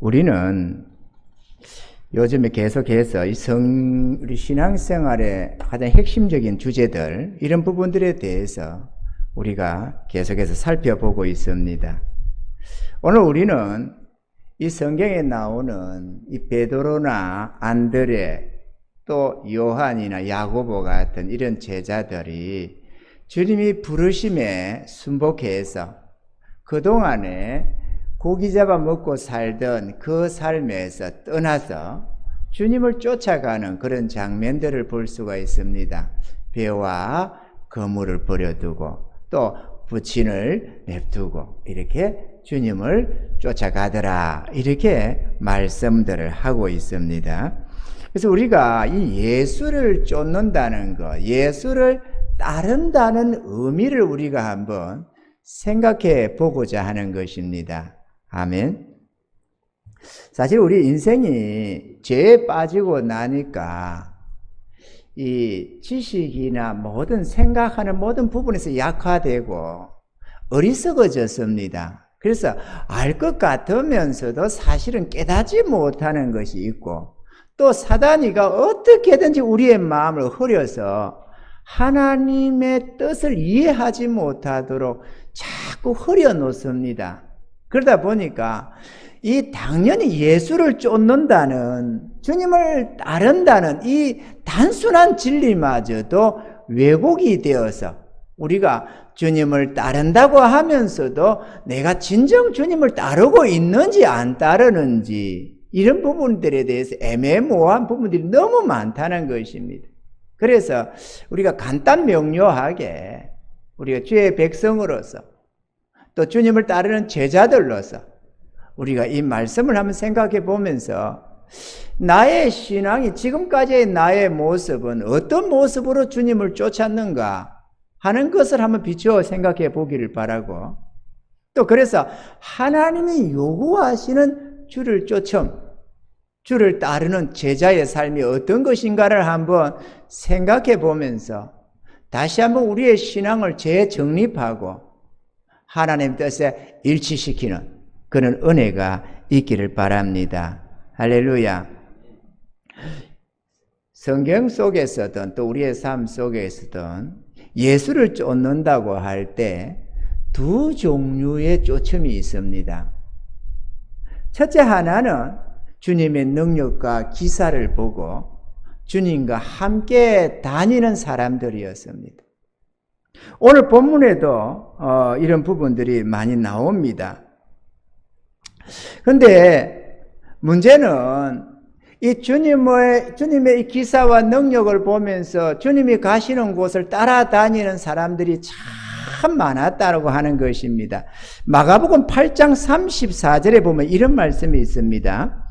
우리는 요즘에 계속해서 우리 신앙생활의 가장 핵심적인 주제들, 이런 부분들에 대해서 우리가 계속해서 살펴보고 있습니다. 오늘 우리는 이 성경에 나오는 이 베드로나 안드레, 또 요한이나 야고보 같은 이런 제자들이 주님이 부르심에 순복해서 그동안에 고기 잡아 먹고 살던 그 삶에서 떠나서 주님을 쫓아가는 그런 장면들을 볼 수가 있습니다. 배와 거물을 버려두고 또 부친을 냅두고 이렇게 주님을 쫓아가더라, 이렇게 말씀들을 하고 있습니다. 그래서 우리가 이 예수를 쫓는다는 것, 예수를 따른다는 의미를 우리가 한번 생각해 보고자 하는 것입니다. 아멘. 사실 우리 인생이 죄에 빠지고 나니까 이 지식이나 모든 생각하는 모든 부분에서 약화되고 어리석어졌습니다. 그래서 알 것 같으면서도 사실은 깨닫지 못하는 것이 있고, 또 사단이가 어떻게든지 우리의 마음을 흐려서 하나님의 뜻을 이해하지 못하도록 자꾸 흐려놓습니다. 그러다 보니까 이 당연히 예수를 쫓는다는, 주님을 따른다는 이 단순한 진리마저도 왜곡이 되어서 우리가 주님을 따른다고 하면서도 내가 진정 주님을 따르고 있는지 안 따르는지, 이런 부분들에 대해서 애매모호한 부분들이 너무 많다는 것입니다. 그래서 우리가 간단 명료하게 우리가 주의 백성으로서 또 주님을 따르는 제자들로서 우리가 이 말씀을 한번 생각해 보면서 나의 신앙이, 지금까지의 나의 모습은 어떤 모습으로 주님을 쫓았는가 하는 것을 한번 비추어 생각해 보기를 바라고, 또 그래서 하나님이 요구하시는 주를 쫓음, 주를 따르는 제자의 삶이 어떤 것인가를 한번 생각해 보면서 다시 한번 우리의 신앙을 재정립하고 하나님 뜻에 일치시키는 그런 은혜가 있기를 바랍니다. 할렐루야. 성경 속에서든 또 우리의 삶 속에서든 예수를 쫓는다고 할 때 두 종류의 쫓음이 있습니다. 첫째 하나는 주님의 능력과 기사를 보고 주님과 함께 다니는 사람들이었습니다. 오늘 본문에도 이런 부분들이 많이 나옵니다. 그런데 문제는 이 주님의 이 기사와 능력을 보면서 주님이 가시는 곳을 따라다니는 사람들이 참 많았다고 하는 것입니다. 마가복음 8장 34절에 보면 이런 말씀이 있습니다.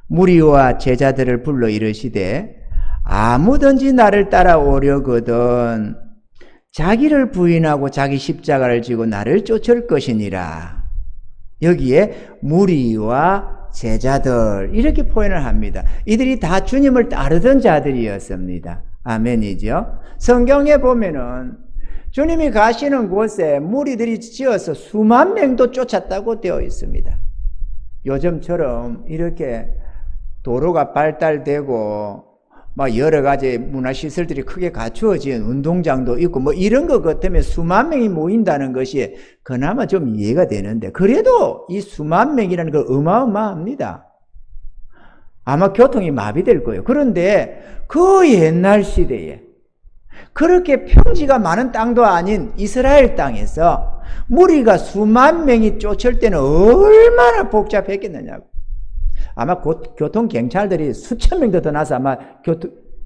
무리와 제자들을 불러 이르시되 아무든지 나를 따라오려거든 자기를 부인하고 자기 십자가를 지고 나를 쫓을 것이니라. 여기에 무리와 제자들, 이렇게 표현을 합니다. 이들이 다 주님을 따르던 자들이었습니다. 아멘이죠. 성경에 보면은 주님이 가시는 곳에 무리들이 지어서 수만 명도 쫓았다고 되어 있습니다. 요즘처럼 이렇게 도로가 발달되고 막 여러 가지 문화시설들이 크게 갖추어진 운동장도 있고 뭐 이런 것 같으면 수만 명이 모인다는 것이 그나마 좀 이해가 되는데, 그래도 이 수만 명이라는 거 어마어마합니다. 아마 교통이 마비될 거예요. 그런데 그 옛날 시대에 그렇게 평지가 많은 땅도 아닌 이스라엘 땅에서 무리가 수만 명이 쫓을 때는 얼마나 복잡했겠느냐고. 아마 곧 교통경찰들이 수천 명도 더 나서 아마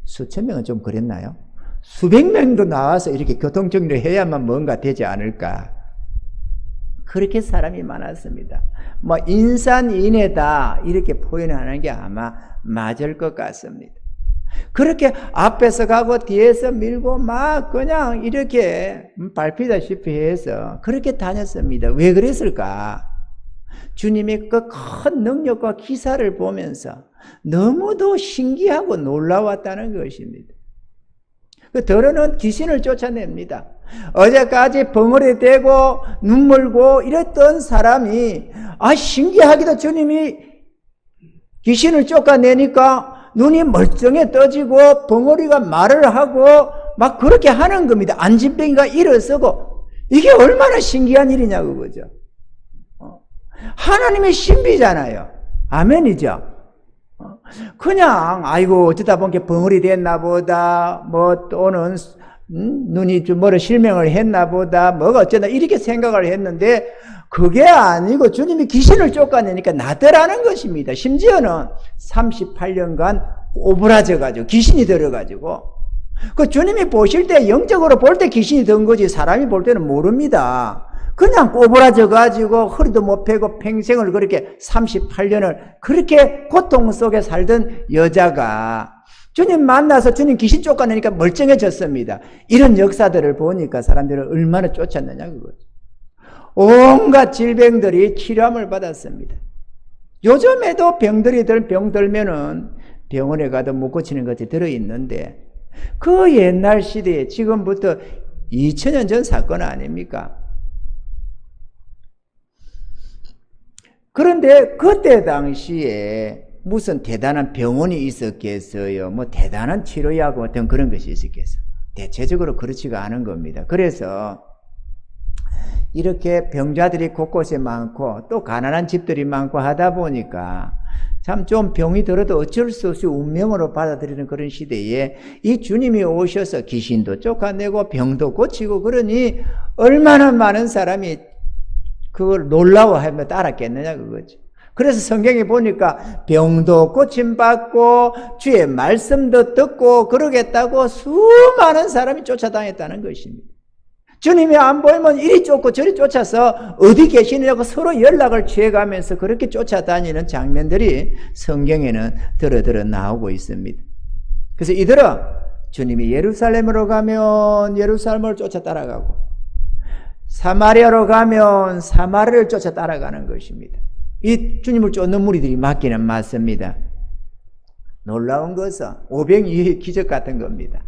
수천 명은 좀 그랬나요? 수백 명도 나와서 이렇게 교통정리를 해야만 뭔가 되지 않을까. 그렇게 사람이 많았습니다. 뭐 인산인해다 이렇게 표현하는 게 아마 맞을 것 같습니다. 그렇게 앞에서 가고 뒤에서 밀고 막 그냥 이렇게 밟히다시피 해서 그렇게 다녔습니다. 왜 그랬을까? 주님의 그 큰 능력과 기사를 보면서 너무도 신기하고 놀라웠다는 것입니다. 그 더러는 귀신을 쫓아냅니다. 어제까지 벙어리 대고 눈물고 이랬던 사람이 신기하게도 주님이 귀신을 쫓아내니까 눈이 멀쩡해 떠지고 벙어리가 말을 하고 막 그렇게 하는 겁니다. 안진뱅이가 일어서고. 이게 얼마나 신기한 일이냐고 그죠. 하나님의 신비잖아요. 아멘이죠. 그냥 아이고 어쩌다 보니까 벙어리 됐나 보다, 뭐 또는 눈이 좀 뭐로 실명을 했나 보다, 뭐가 어쩌나 이렇게 생각을 했는데 그게 아니고 주님이 귀신을 쫓아내니까 나더라는 것입니다. 심지어는 38년간 오그라져가지고 귀신이 들어가지고 그 주님이 보실 때 영적으로 볼 때 귀신이 든 거지 사람이 볼 때는 모릅니다. 그냥 꼬부라져가지고 허리도 못 펴고 평생을 그렇게 38년을 그렇게 고통 속에 살던 여자가 주님 만나서 주님 귀신 쫓아내니까 멀쩡해졌습니다. 이런 역사들을 보니까 사람들은 얼마나 쫓았느냐 그거죠. 온갖 질병들이 치료함을 받았습니다. 요즘에도 병 들면은 병원에 가도 못 고치는 것이 들어있는데 그 옛날 시대에 지금부터 2000년 전 사건 아닙니까? 그런데 그때 당시에 무슨 대단한 병원이 있었겠어요? 뭐 대단한 치료약 어떤 그런 것이 있었겠어요? 대체적으로 그렇지가 않은 겁니다. 그래서 이렇게 병자들이 곳곳에 많고 또 가난한 집들이 많고 하다 보니까 참 좀 병이 들어도 어쩔 수 없이 운명으로 받아들이는 그런 시대에 이 주님이 오셔서 귀신도 쫓아내고 병도 고치고 그러니 얼마나 많은 사람이 그걸 놀라워하며 따랐겠느냐 그거죠. 그래서 성경에 보니까 병도 고침받고 주의 말씀도 듣고 그러겠다고 수많은 사람이 쫓아다녔다는 것입니다. 주님이 안 보이면 이리 쫓고 저리 쫓아서 어디 계시느냐고 서로 연락을 취해가면서 그렇게 쫓아다니는 장면들이 성경에는 들어 나오고 있습니다. 그래서 이들은 주님이 예루살렘으로 가면 예루살렘을 쫓아 따라가고 사마리아로 가면 사마리아를 쫓아 따라가는 것입니다. 이 주님을 쫓는 무리들이 맞기는 맞습니다. 놀라운 것은 오병이어의 기적 같은 겁니다.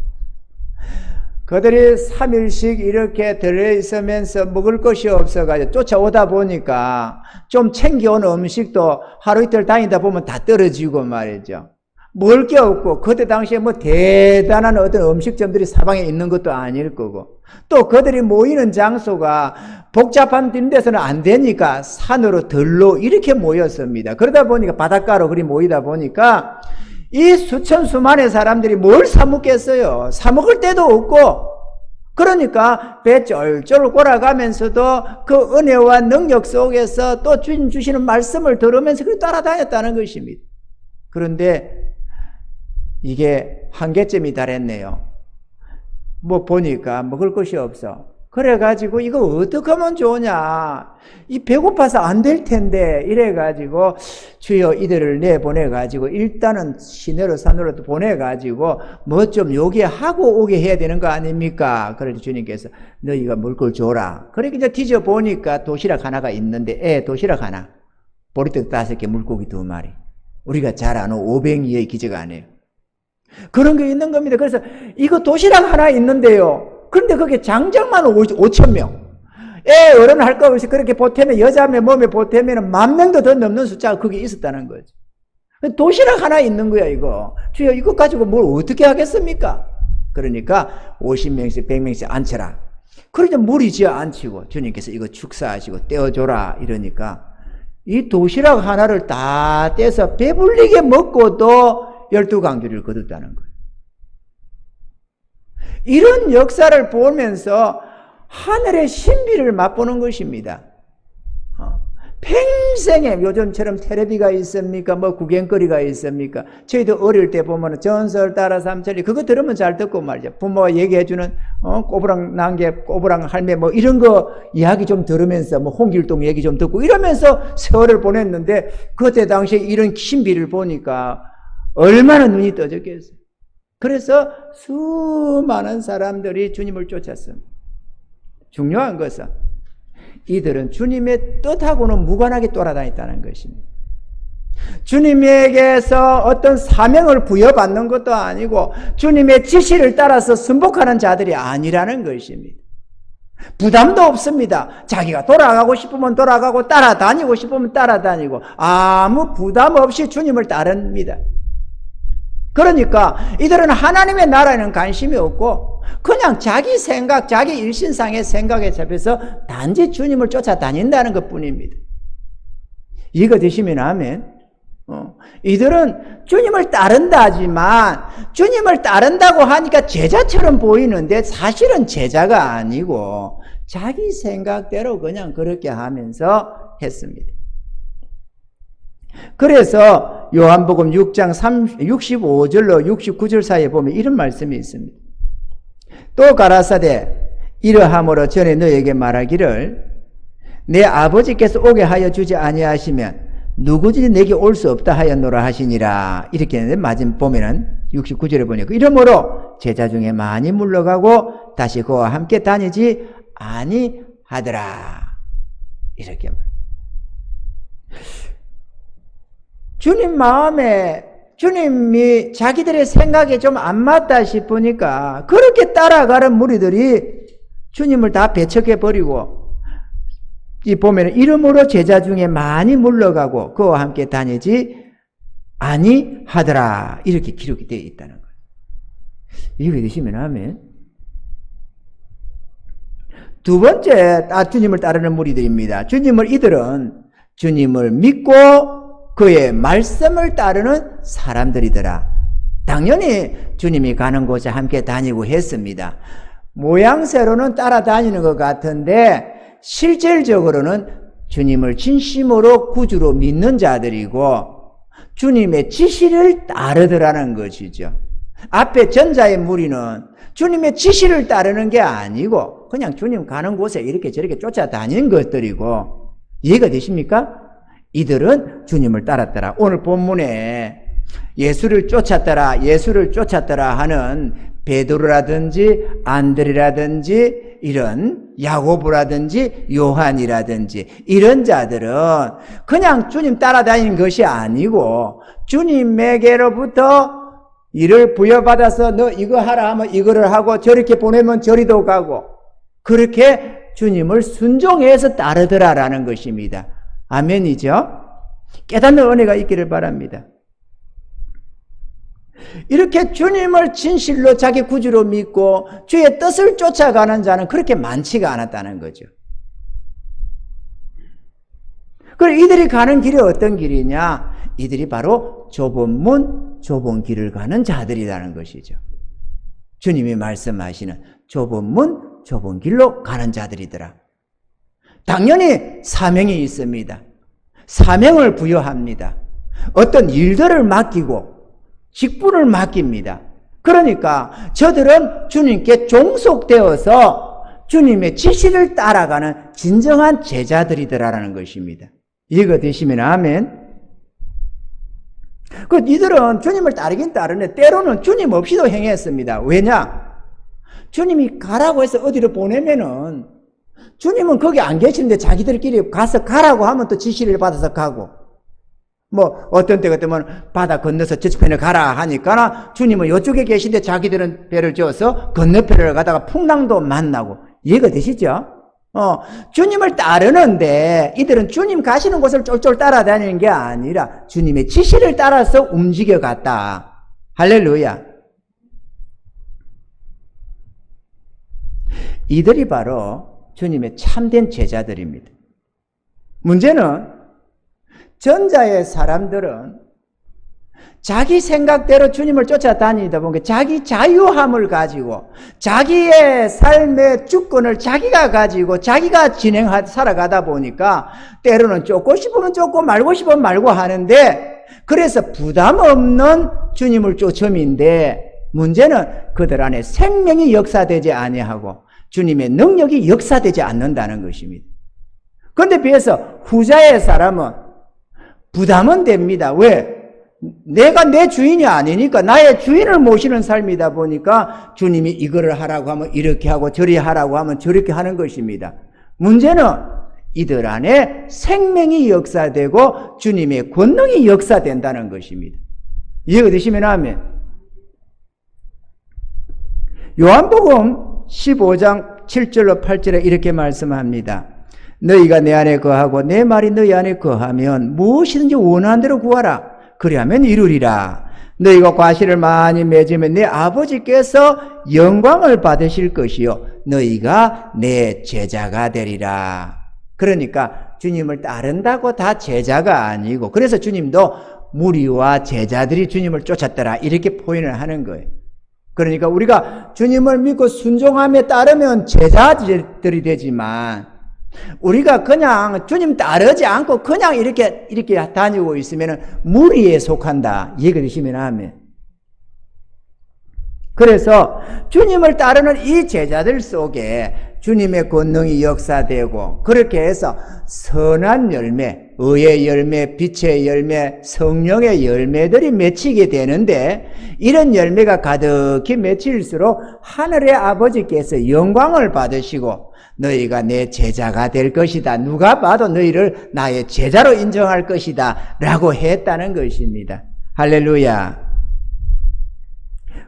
그들이 3일씩 이렇게 들어있으면서 먹을 것이 없어가지고 쫓아오다 보니까 좀 챙겨온 음식도 하루 이틀 다니다 보면 다 떨어지고 말이죠. 먹을 게 없고 그때 당시에 뭐 대단한 어떤 음식점들이 사방에 있는 것도 아닐 거고 또 그들이 모이는 장소가 복잡한 데서는 안 되니까 산으로 들로 이렇게 모였습니다. 그러다 보니까 바닷가로 그리 모이다 보니까 이 수천 수만의 사람들이 뭘 사 먹겠어요? 사 먹을 데도 없고 그러니까 배 쫄쫄 골아가면서도 그 은혜와 능력 속에서 또 주님 주시는 말씀을 들으면서 그 따라다녔다는 것입니다. 그런데 이게 한계점이 달했네요. 뭐 보니까 먹을 것이 없어. 그래가지고 이거 어떻게 하면 좋으냐. 이 배고파서 안 될 텐데 이래가지고 주여 이들을 내보내가지고 일단은 시내로 산으로 보내가지고 뭐 좀 여기에 하고 오게 해야 되는 거 아닙니까? 그래서 주님께서 너희가 먹을 걸 줘라. 그렇게 이제 뒤져보니까 도시락 하나가 있는데 도시락 하나 보리떡 5개 물고기 2마리 우리가 잘 아는 오병이어의 기적 아니에요. 그런 게 있는 겁니다. 그래서 이거 도시락 하나 있는데요. 그런데 그게 장정만 5,000명. 어른 할 거 없이 그렇게 보태면 여자의 몸에 보태면 10,000명도 더 넘는 숫자가 거기 있었다는 거죠. 도시락 하나 있는 거야 이거. 주여 이거 가지고 뭘 어떻게 하겠습니까? 그러니까 50명씩 100명씩 앉혀라. 그러니까 무리 지어 앉히고 주님께서 이거 축사하시고 떼어줘라 이러니까 이 도시락 하나를 다 떼서 배불리게 먹고도 12강주리를 거뒀다는 거예요. 이런 역사를 보면서 하늘의 신비를 맛보는 것입니다. 평생에 요즘처럼 텔레비가 있습니까? 뭐 구경거리가 있습니까? 저희도 어릴 때 보면 전설 따라 삼천리 그거 들으면 잘 듣고 말이죠. 부모가 얘기해주는 꼬부랑 난개, 꼬부랑 할매 뭐 이런 거 이야기 좀 들으면서 뭐 홍길동 얘기 좀 듣고 이러면서 세월을 보냈는데 그때 당시에 이런 신비를 보니까 얼마나 눈이 떠졌겠어요. 그래서 수많은 사람들이 주님을 쫓았습니다. 중요한 것은 이들은 주님의 뜻하고는 무관하게 돌아다녔다는 것입니다. 주님에게서 어떤 사명을 부여받는 것도 아니고 주님의 지시를 따라서 순복하는 자들이 아니라는 것입니다. 부담도 없습니다. 자기가 돌아가고 싶으면 돌아가고 따라다니고 싶으면 따라다니고 아무 부담 없이 주님을 따릅니다. 그러니까 이들은 하나님의 나라에는 관심이 없고 그냥 자기 생각, 자기 일신상의 생각에 잡혀서 단지 주님을 쫓아다닌다는 것뿐입니다. 이거 되시면 아멘. 이들은 주님을 따른다 하지만 주님을 따른다고 하니까 제자처럼 보이는데 사실은 제자가 아니고 자기 생각대로 그냥 그렇게 하면서 했습니다. 그래서 요한복음 6장 65절로 69절 사이에 보면 이런 말씀이 있습니다. 또 가라사대 이러함으로 전에 너에게 말하기를 내 아버지께서 오게 하여 주지 아니하시면 누구든지 내게 올 수 없다 하였노라 하시니라. 이렇게 했는데 마지막 보면은 69절에 보니까 이러므로 제자 중에 많이 물러가고 다시 그와 함께 다니지 아니하더라. 이렇게 주님 마음에 주님이 자기들의 생각에 좀 안 맞다 싶으니까 그렇게 따라가는 무리들이 주님을 다 배척해버리고 이 보면 이름으로 제자 중에 많이 물러가고 그와 함께 다니지 아니하더라. 이렇게 기록이 되어 있다는 거예요. 이거 되시면 아멘. 두 번째 주님을 따르는 무리들입니다. 이들은 주님을 믿고 그의 말씀을 따르는 사람들이더라. 당연히 주님이 가는 곳에 함께 다니고 했습니다. 모양새로는 따라다니는 것 같은데 실질적으로는 주님을 진심으로 구주로 믿는 자들이고 주님의 지시를 따르더라는 것이죠. 앞에 전자의 무리는 주님의 지시를 따르는 게 아니고 그냥 주님 가는 곳에 이렇게 저렇게 쫓아다니는 것들이고 이해가 되십니까? 이들은 주님을 따랐더라. 오늘 본문에 예수를 쫓았더라 하는 베드로라든지 안드레라든지 이런 야고보라든지 요한이라든지 이런 자들은 그냥 주님 따라다니는 것이 아니고 주님에게로부터 일을 부여받아서 너 이거 하라 하면 이거를 하고 저렇게 보내면 저리도 가고 그렇게 주님을 순종해서 따르더라라는 것입니다. 아멘이죠? 깨닫는 은혜가 있기를 바랍니다. 이렇게 주님을 진실로 자기 구주로 믿고 주의 뜻을 쫓아가는 자는 그렇게 많지가 않았다는 거죠. 그리고 이들이 가는 길이 어떤 길이냐? 이들이 바로 좁은 문, 좁은 길을 가는 자들이라는 것이죠. 주님이 말씀하시는 좁은 문, 좁은 길로 가는 자들이더라. 당연히 사명이 있습니다. 사명을 부여합니다. 어떤 일들을 맡기고 직분을 맡깁니다. 그러니까 저들은 주님께 종속되어서 주님의 지시를 따라가는 진정한 제자들이더라라는 것입니다. 이해가 되시면 아멘. 이들은 주님을 따르긴 따르는데 때로는 주님 없이도 행했습니다. 왜냐? 주님이 가라고 해서 어디로 보내면은 주님은 거기 안 계시는데 자기들끼리 가서 가라고 하면 또 지시를 받아서 가고 어떤 때 같으면 바다 건너서 저쪽편에 가라 하니까 주님은 이쪽에 계신데 자기들은 배를 지어서 건너편을 가다가 풍랑도 만나고 이해가 되시죠? 주님을 따르는데 이들은 주님 가시는 곳을 쫄쫄 따라다니는 게 아니라 주님의 지시를 따라서 움직여 갔다. 할렐루야. 이들이 바로 주님의 참된 제자들입니다. 문제는 전자의 사람들은 자기 생각대로 주님을 쫓아다니다 보니까 자기 자유함을 가지고 자기의 삶의 주권을 자기가 가지고 자기가 살아가다 보니까 때로는 쫓고 싶으면 쫓고 말고 싶으면 말고 하는데 그래서 부담 없는 주님을 쫓음인데 문제는 그들 안에 생명이 역사되지 아니하고 주님의 능력이 역사되지 않는다는 것입니다. 그런데 비해서 후자의 사람은 부담은 됩니다. 왜? 내가 내 주인이 아니니까 나의 주인을 모시는 삶이다 보니까 주님이 이거를 하라고 하면 이렇게 하고 저리 하라고 하면 저렇게 하는 것입니다. 문제는 이들 안에 생명이 역사되고 주님의 권능이 역사된다는 것입니다. 이해가 되시면 아멘. 요한복음 15장 7절로 8절에 이렇게 말씀합니다. 너희가 내 안에 거하고 내 말이 너희 안에 거하면 무엇이든지 원하는 대로 구하라. 그리하면 이루리라. 너희가 과실을 많이 맺으면 내 아버지께서 영광을 받으실 것이요 너희가 내 제자가 되리라. 그러니까 주님을 따른다고 다 제자가 아니고, 그래서 주님도 무리와 제자들이 주님을 쫓았더라 이렇게 표현을 하는 거예요. 그러니까 우리가 주님을 믿고 순종함에 따르면 제자들이 되지만, 우리가 그냥 주님 따르지 않고 그냥 이렇게 다니고 있으면 무리에 속한다. 이해가 되시면 하면. 그래서 주님을 따르는 이 제자들 속에 주님의 권능이 역사되고, 그렇게 해서 선한 열매, 의의 열매, 빛의 열매, 성령의 열매들이 맺히게 되는데, 이런 열매가 가득히 맺힐수록 하늘의 아버지께서 영광을 받으시고 너희가 내 제자가 될 것이다. 누가 봐도 너희를 나의 제자로 인정할 것이다. 라고 했다는 것입니다. 할렐루야.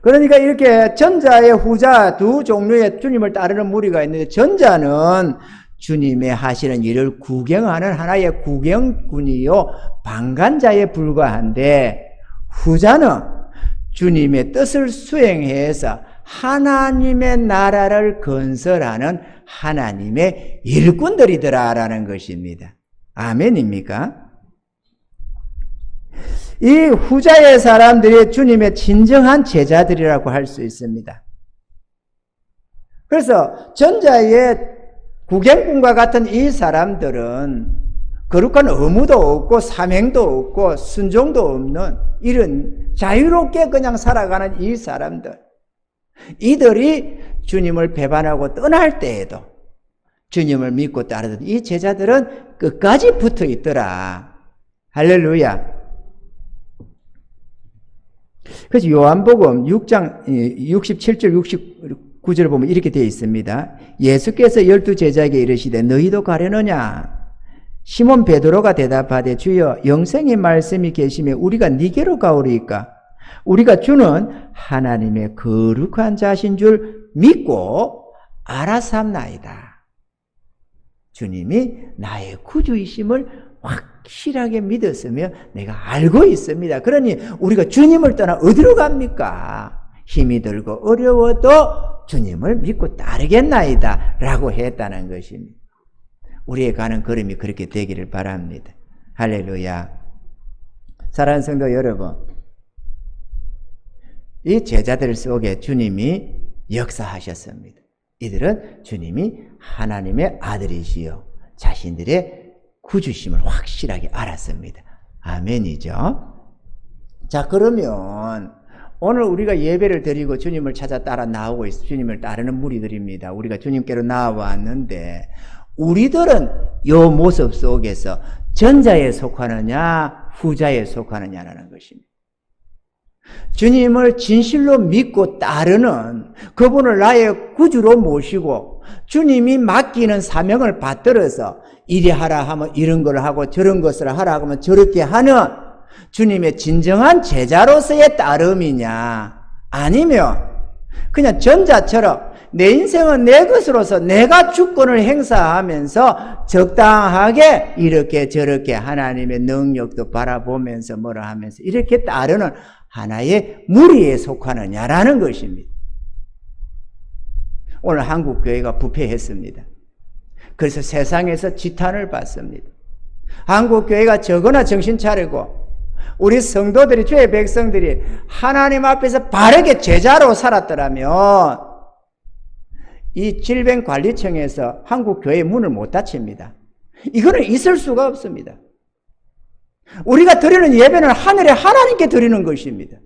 그러니까 이렇게 전자의 후자 두 종류의 주님을 따르는 무리가 있는데, 전자는 주님의 하시는 일을 구경하는 하나의 구경꾼이요 방관자에 불과한데, 후자는 주님의 뜻을 수행해서 하나님의 나라를 건설하는 하나님의 일꾼들이더라라는 것입니다. 아멘입니까? 이 후자의 사람들이 주님의 진정한 제자들이라고 할 수 있습니다. 그래서 전자의 구경꾼과 같은 이 사람들은 거룩한 의무도 없고 사명도 없고 순종도 없는 이런 자유롭게 그냥 살아가는 이 사람들, 이들이 주님을 배반하고 떠날 때에도 주님을 믿고 따르던 이 제자들은 끝까지 붙어 있더라. 할렐루야. 그래서 요한복음 6장 67절 69절을 보면 이렇게 되어 있습니다. 예수께서 12제자에게 이르시되 너희도 가려느냐? 시몬 베드로가 대답하되 주여 영생의 말씀이 계시매 우리가 니게로 가오리이까? 우리가 주는 하나님의 거룩한 자신 줄 믿고 알아삼나이다. 주님이 나의 구주이심을 확실하게 믿었으며 내가 알고 있습니다. 그러니 우리가 주님을 떠나 어디로 갑니까? 힘이 들고 어려워도 주님을 믿고 따르겠나이다 라고 했다는 것입니다. 우리의 가는 걸음이 그렇게 되기를 바랍니다. 할렐루야. 사랑하는 성도 여러분, 이 제자들 속에 주님이 역사하셨습니다. 이들은 주님이 하나님의 아들이시요 자신들의 구주심을 확실하게 알았습니다. 아멘이죠. 자, 그러면 오늘 우리가 예배를 드리고 주님을 찾아 따라 나오고 있어. 주님을 따르는 무리들입니다. 우리가 주님께로 나와왔는데, 우리들은 이 모습 속에서 전자에 속하느냐 후자에 속하느냐라는 것입니다. 주님을 진실로 믿고 따르는 그분을 나의 구주로 모시고 주님이 맡기는 사명을 받들어서 이리 하라 하면 이런 걸 하고 저런 것을 하라 하면 저렇게 하는 주님의 진정한 제자로서의 따름이냐, 아니면 그냥 전자처럼 내 인생은 내 것으로서 내가 주권을 행사하면서 적당하게 이렇게 저렇게 하나님의 능력도 바라보면서 뭐라 하면서 이렇게 따르는 하나의 무리에 속하느냐라는 것입니다. 오늘 한국교회가 부패했습니다. 그래서 세상에서 지탄을 받습니다. 한국교회가 적어나 정신 차리고 우리 성도들이, 주의 백성들이 하나님 앞에서 바르게 제자로 살았더라면 이 질병관리청에서 한국교회의 문을 못 닫힙니다. 이거는 있을 수가 없습니다. 우리가 드리는 예배는 하늘에 하나님께 드리는 것입니다.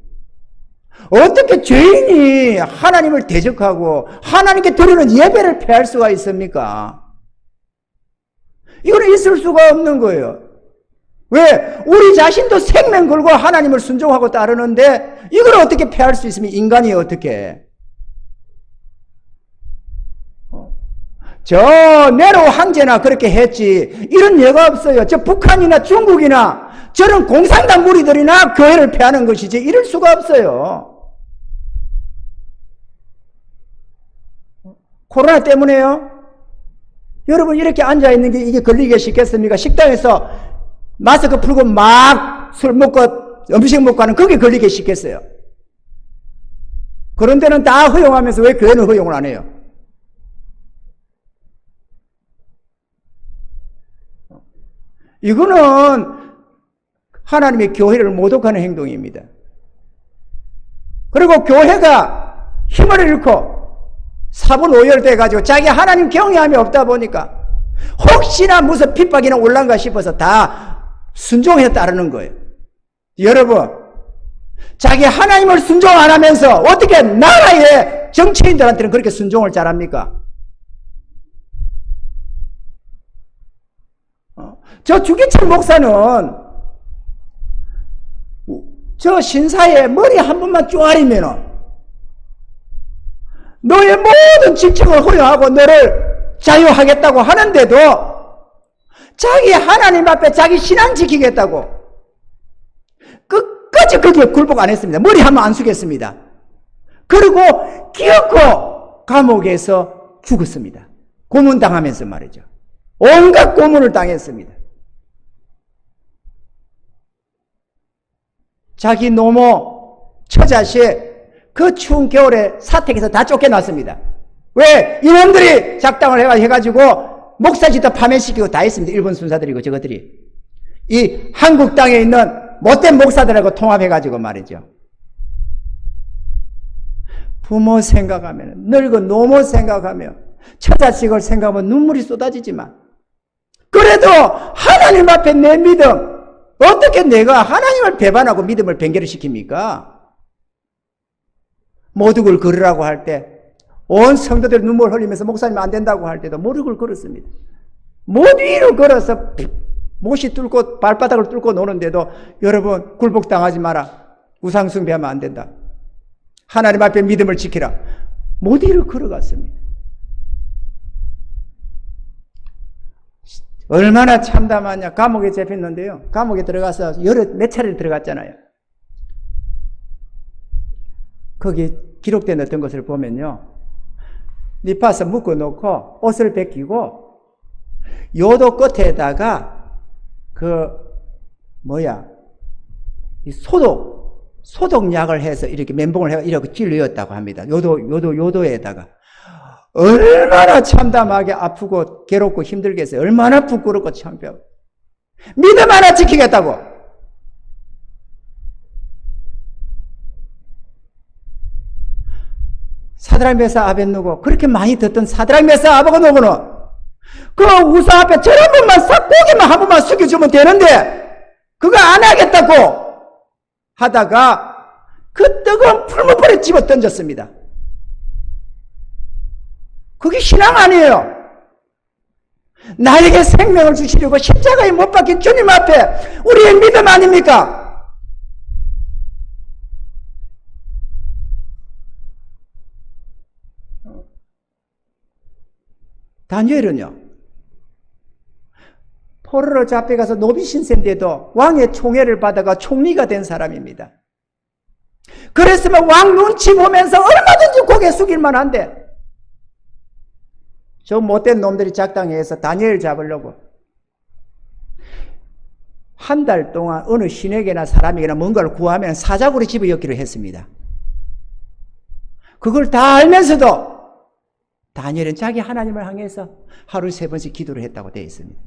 어떻게 죄인이 하나님을 대적하고 하나님께 드리는 예배를 폐할 수가 있습니까? 이거는 있을 수가 없는 거예요. 왜? 우리 자신도 생명 걸고 하나님을 순종하고 따르는데 이걸 어떻게 폐할 수 있으면 인간이 어떻게? 저 네로 황제나 그렇게 했지 이런 예가 없어요. 저 북한이나 중국이나 저런 공산당 무리들이나 교회를 폐하는 것이지 이럴 수가 없어요. 코로나 때문에요? 여러분 이렇게 앉아있는 게 이게 걸리기 쉽겠습니까? 식당에서 마스크 풀고 막 술 먹고 음식 먹고 하는 그게 걸리기 쉽겠어요? 그런 데는 다 허용하면서 왜 교회는 허용을 안 해요? 이거는 하나님의 교회를 모독하는 행동입니다. 그리고 교회가 힘을 잃고 사분오열돼가지고 자기 하나님 경외함이 없다 보니까 혹시나 무슨 핍박이나 올란가 싶어서 다 순종해 따르는 거예요. 여러분, 자기 하나님을 순종 안 하면서 어떻게 나라의 정치인들한테는 그렇게 순종을 잘합니까? 저 주기철 목사는 저 신사에 머리 한 번만 쪼아리면은 너의 모든 직책을 허용하고 너를 자유하겠다고 하는데도 자기 하나님 앞에 자기 신앙 지키겠다고 끝까지 거기에 굴복 안 했습니다. 머리 한번 안 숙였습니다. 그리고 기어코 감옥에서 죽었습니다. 고문당하면서 말이죠. 온갖 고문을 당했습니다. 자기 노모, 처자식 그 추운 겨울에 사택에서 다 쫓겨났습니다. 왜? 이놈들이 작당을 해가지고 목사지도 파면시키고 다 했습니다. 일본 순사들이고 저것들이. 이 한국 땅에 있는 못된 목사들하고 통합해가지고 말이죠. 부모 생각하면, 늙은 노모 생각하며, 처자식을 생각하면 눈물이 쏟아지지만, 그래도 하나님 앞에 내 믿음, 어떻게 내가 하나님을 배반하고 믿음을 변개를 시킵니까? 모독을 걸으라고 할 때, 온 성도들 눈물 흘리면서 목사님 안 된다고 할 때도 모독을 걸었습니다. 못 위로 걸어서 못이 뚫고 발바닥을 뚫고 노는데도 여러분 굴복당하지 마라. 우상숭배하면 안 된다. 하나님 앞에 믿음을 지키라. 못 위로 걸어갔습니다. 얼마나 참담하냐. 감옥에 잡혔는데요. 감옥에 들어가서 몇 차례 들어갔잖아요. 거기 기록된 어떤 것을 보면요. 니파서 묶어놓고 옷을 벗기고 요도 끝에다가 이 소독약을 해서 이렇게 멘붕을 해서 이렇게 찔렸다고 합니다. 요도에다가. 얼마나 참담하게 아프고 괴롭고 힘들겠어요. 얼마나 부끄럽고 창피하고. 믿음 하나 지키겠다고. 사드락 메사 아벳느고 그렇게 많이 듣던 사드락 메사 아벳느고는 그 우상 앞에 저런 번만 싹 고개만 한 번만 숙여주면 되는데 그거 안 하겠다고 하다가 그 뜨거운 풀무불에 집어 던졌습니다. 그게 신앙 아니에요. 나에게 생명을 주시려고 십자가에 못 박힌 주님 앞에 우리의 믿음 아닙니까? 다니엘은요, 포로로 잡혀가서 노비신세인데도 왕의 총애를 받아가 총리가 된 사람입니다. 그랬으면 왕 눈치 보면서 얼마든지 고개 숙일 만한데 저 못된 놈들이 작당해서 다니엘 잡으려고 한 달 동안 어느 신에게나 사람에게나 뭔가를 구하면 사자굴에 집어넣기로 했습니다. 그걸 다 알면서도 다니엘은 자기 하나님을 향해서 하루 3번씩 기도를 했다고 되어 있습니다.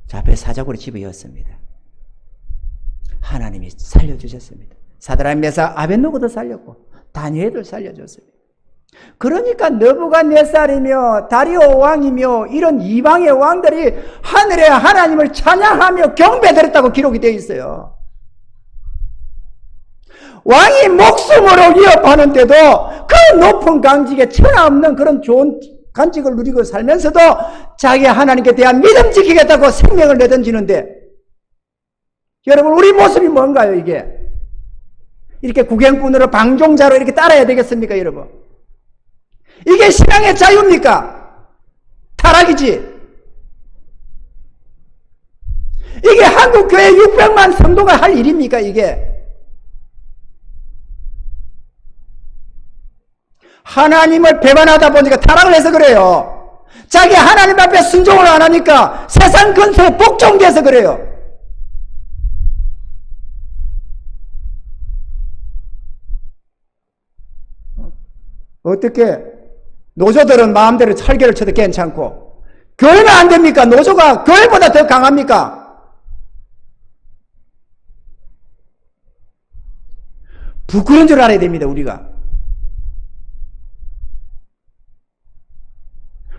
자, 앞에 사자굴에 집어넣었습니다. 하나님이 살려주셨습니다. 사드락 메삭 아벳느고도 살렸고 다니엘도 살려줬습니다. 그러니까 느부갓네살이며 다리오 왕이며 이런 이방의 왕들이 하늘의 하나님을 찬양하며 경배드렸다고 기록이 되어 있어요. 왕이 목숨으로 위협하는데도 그 높은 강직에 천하없는 그런 좋은 간직을 누리고 살면서도 자기 하나님께 대한 믿음 지키겠다고 생명을 내던지는데 여러분 우리 모습이 뭔가요 이게? 이렇게 구경꾼으로 방종자로 이렇게 따라야 되겠습니까 여러분? 이게 신앙의 자유입니까? 타락이지. 이게 한국교회 600만 성도가 할 일입니까 이게? 하나님을 배반하다 보니까 타락을 해서 그래요. 자기 하나님 앞에 순종을 안 하니까 세상 근처에 복종돼서 그래요. 어떻게 노조들은 마음대로 철개를 쳐도 괜찮고 교회는 안 됩니까? 노조가 교회보다 더 강합니까? 부끄러운 줄 알아야 됩니다. 우리가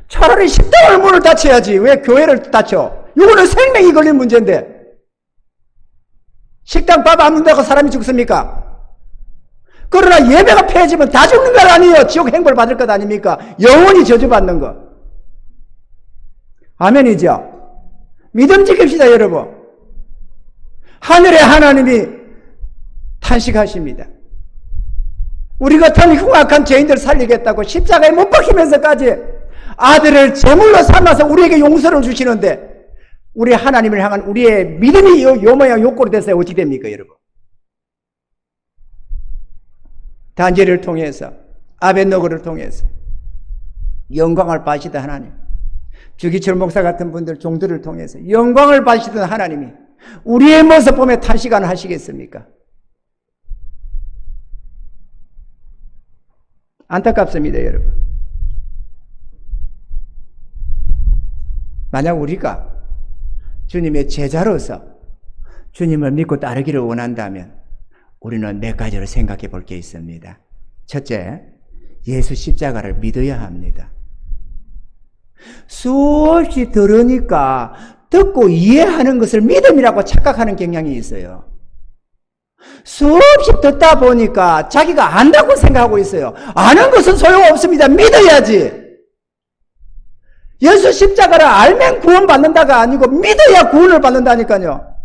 차라리 식당을 문을 닫혀야지 왜 교회를 닫혀? 이거는 생명이 걸린 문제인데 식당 밥 안 문다고 사람이 죽습니까? 그러나 예배가 폐해지면 다 죽는 건 아니에요. 지옥 행벌 받을 것 아닙니까? 영원히 저주받는 거. 아멘이죠? 믿음 지킵시다 여러분. 하늘의 하나님이 탄식하십니다. 우리 같은 흉악한 죄인들 살리겠다고 십자가에 못 박히면서까지 아들을 제물로 삼아서 우리에게 용서를 주시는데 우리 하나님을 향한 우리의 믿음이 요 모양 요꼴이 됐어요. 어떻게 됩니까 여러분? 단죄를 통해서 아벤노고를 통해서 영광을 받으시던 하나님, 주기철 목사 같은 분들 종들을 통해서 영광을 받으시던 하나님이 우리의 모습 보며 탄식 안 하시겠습니까? 안타깝습니다 여러분. 만약 우리가 주님의 제자로서 주님을 믿고 따르기를 원한다면 우리는 몇 가지를 생각해 볼 게 있습니다. 첫째, 예수 십자가를 믿어야 합니다. 수없이 들으니까 듣고 이해하는 것을 믿음이라고 착각하는 경향이 있어요. 수없이 듣다 보니까 자기가 안다고 생각하고 있어요. 아는 것은 소용없습니다. 믿어야지. 예수 십자가를 알면 구원받는다가 아니고 믿어야 구원을 받는다니까요.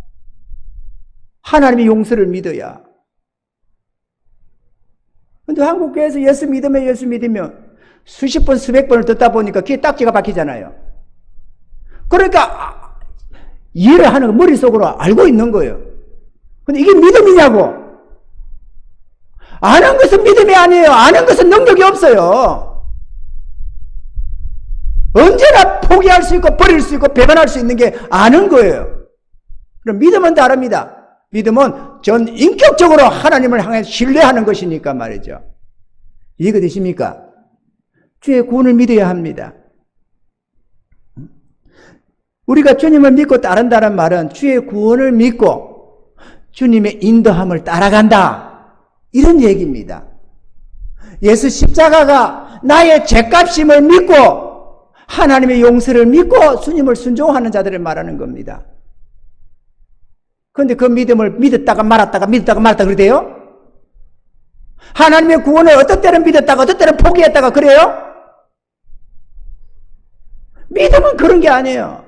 하나님의 용서를 믿어야. 근데 한국교회에서 예수 믿으면 수십 번 수백 번을 듣다 보니까 귀에 딱지가 박히잖아요. 그러니까 이해를 하는 거 머릿속으로 알고 있는 거예요. 근데 이게 믿음이냐고. 아는 것은 믿음이 아니에요. 아는 것은 능력이 없어요. 언제나 포기할 수 있고 버릴 수 있고 배반할 수 있는 게 아는 거예요. 그럼 믿음은 다릅니다. 믿음은 전 인격적으로 하나님을 향해 신뢰하는 것이니까 말이죠. 이해가 되십니까? 주의 구원을 믿어야 합니다. 우리가 주님을 믿고 따른다는 말은 주의 구원을 믿고 주님의 인도함을 따라간다. 이런 얘기입니다. 예수 십자가가 나의 죄값임을 믿고 하나님의 용서를 믿고 주님을 순종하는 자들을 말하는 겁니다. 그런데 그 믿음을 믿었다가 말았다가 그러대요? 하나님의 구원을 어떤 때는 믿었다가 어떤 때는 포기했다가 그래요? 믿음은 그런 게 아니에요.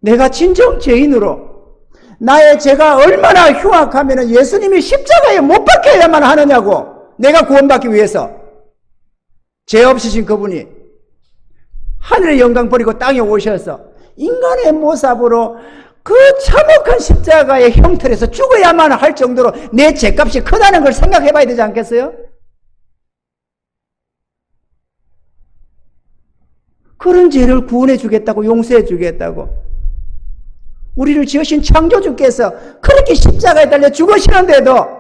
내가 진정 죄인으로 나의 죄가 얼마나 흉악하면 예수님이 십자가에 못 박혀야만 하느냐고. 내가 구원받기 위해서 죄 없으신 그분이 하늘의 영광 버리고 땅에 오셔서 인간의 모습으로 그 참혹한 십자가의 형틀에서 죽어야만 할 정도로 내 죄값이 크다는 걸 생각해 봐야 되지 않겠어요? 그런 죄를 구원해 주겠다고 용서해 주겠다고 우리를 지으신 창조주께서 그렇게 십자가에 달려 죽으시는데도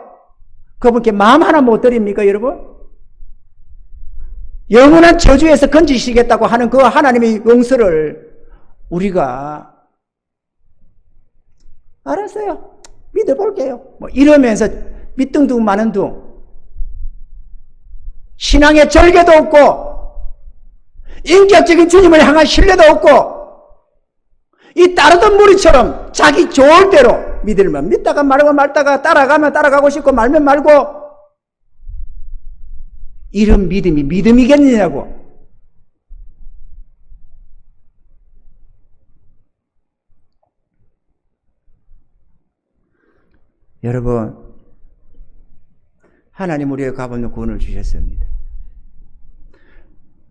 그분께 마음 하나 못 드립니까 여러분? 영원한 저주에서 건지시겠다고 하는 그 하나님의 용서를 우리가 알았어요. 믿어볼게요. 뭐 이러면서 밑둥둥 마는 둥 신앙의 절개도 없고 인격적인 주님을 향한 신뢰도 없고 이 따르던 무리처럼 자기 좋을 대로 믿으면 믿다가 말다가 따라가면 따라가고 싶고 말면 말고 이런 믿음이 믿음이겠느냐고. 여러분, 하나님 우리에게 값없는 구원을 주셨습니다.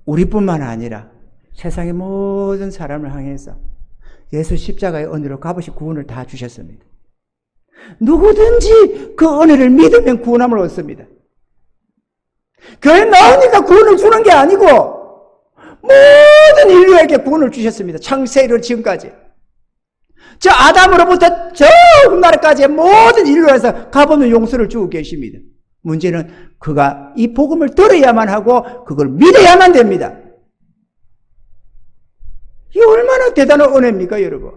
우리뿐만 아니라 세상의 모든 사람을 향해서 예수 십자가의 은혜로 값없이 구원을 다 주셨습니다. 누구든지 그 은혜를 믿으면 구원함을 얻습니다. 교회 나오니까 구원을 주는 게 아니고 모든 인류에게 구원을 주셨습니다. 창세일로 지금까지. 저 아담으로부터 저 훗날까지의 모든 인류에서 가보면 용서를 주고 계십니다. 문제는 그가 이 복음을 들어야만 하고 그걸 믿어야만 됩니다. 이게 얼마나 대단한 은혜입니까, 여러분?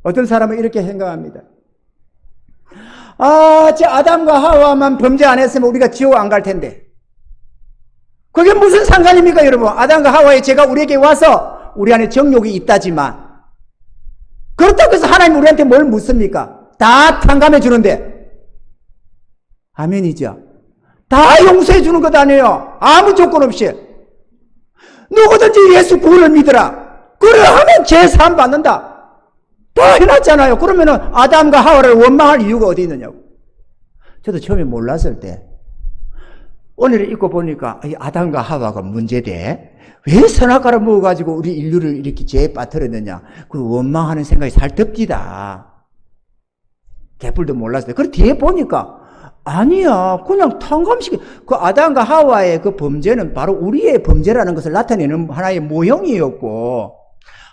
어떤 사람은 이렇게 생각합니다. 저 아담과 하와만 범죄 안 했으면 우리가 지옥 안 갈 텐데. 그게 무슨 상관입니까, 여러분? 아담과 하와의 죄가 우리에게 와서 우리 안에 정욕이 있다지만 그렇다고 해서 하나님 우리한테 뭘 묻습니까? 다 탕감해 주는데. 아멘이죠. 다 용서해 주는 것 아니에요. 아무 조건 없이. 누구든지 예수 구원을 믿으라. 그래 하면 죄 사함 받는다. 다 해놨잖아요. 그러면은 아담과 하와를 원망할 이유가 어디 있느냐고. 저도 처음에 몰랐을 때 오늘 읽고 보니까 아담과 하와가 문제돼. 왜 선악과를 먹어가지고 우리 인류를 이렇게 죄에 빠뜨렸느냐. 그 원망하는 생각이 살듭디다. 개뿔도 몰랐어요. 그리고 뒤에 보니까 아니야. 그냥 탕감시키. 그 아담과 하와의 그 범죄는 바로 우리의 범죄라는 것을 나타내는 하나의 모형이었고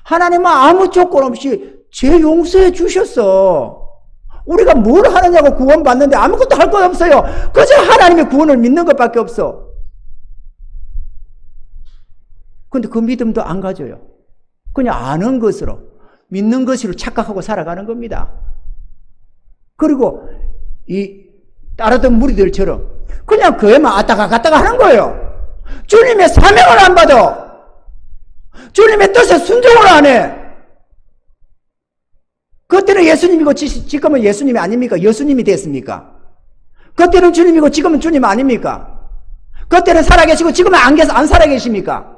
하나님은 아무 조건 없이 죄 용서해 주셨어. 우리가 뭘 하느냐고 구원받는데 아무것도 할 것 없어요. 그저 하나님의 구원을 믿는 것밖에 없어. 근데 그 믿음도 안 가져요. 그냥 아는 것으로, 믿는 것으로 착각하고 살아가는 겁니다. 그리고 이 따르던 무리들처럼 그냥 그에만 왔다가 갔다가 하는 거예요. 주님의 사명을 안 받아. 주님의 뜻에 순종을 안 해. 그때는 예수님이고 지금은 예수님이 아닙니까? 예수님이 됐습니까? 그때는 주님이고 지금은 주님 아닙니까? 그때는 살아계시고 지금은 안 살아계십니까?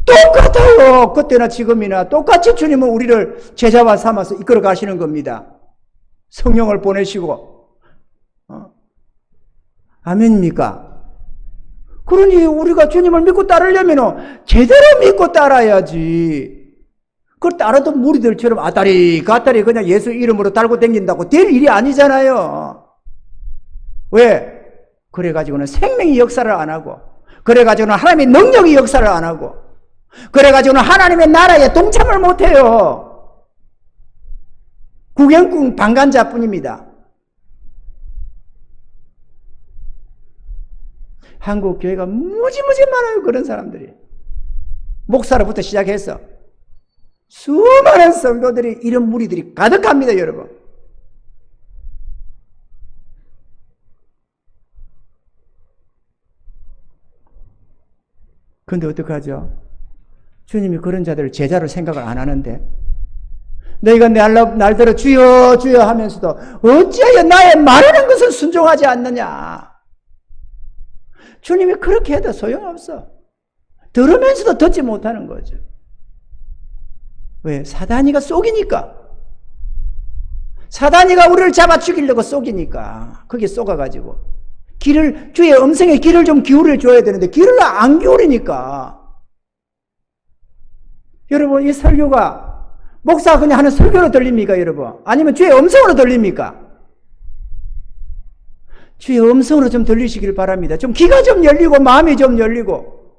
똑같아요. 그때나 지금이나 똑같이 주님은 우리를 제자와 삼아서 이끌어 가시는 겁니다. 성령을 보내시고. 아멘입니까? 그러니 우리가 주님을 믿고 따르려면 제대로 믿고 따라야지. 그걸 따르던 무리들처럼 아다리 가다리 그냥 예수 이름으로 달고 다닌다고 될 일이 아니잖아요. 왜? 그래가지고는 생명의 역사를 안 하고, 그래가지고는 하나님의 능력의 역사를 안 하고, 그래가지고는 하나님의 나라에 동참을 못해요. 구경꾼 방관자뿐입니다. 한국 교회가 무지무지 많아요. 그런 사람들이. 목사로부터 시작해서 수많은 성도들이, 이런 무리들이 가득합니다, 여러분. 그런데 어떡하죠? 주님이 그런 자들을 제자로 생각을 안 하는데, 너희가 날들어 주여 주여 하면서도 어찌하여 나의 말하는 것은 순종하지 않느냐. 주님이 그렇게 해도 소용없어. 들으면서도 듣지 못하는 거죠. 왜? 사단이가 속이니까. 사단이가 우리를 잡아 죽이려고 속이니까. 거기에 속아가지고 주의 음성에 귀를 좀 기울여 줘야 되는데 귀를 안 기울이니까. 여러분, 이 설교가 목사가 그냥 하는 설교로 들립니까, 여러분? 아니면 주의 음성으로 들립니까? 주의 음성으로 좀 들리시길 바랍니다. 좀 귀가 좀 열리고 마음이 좀 열리고,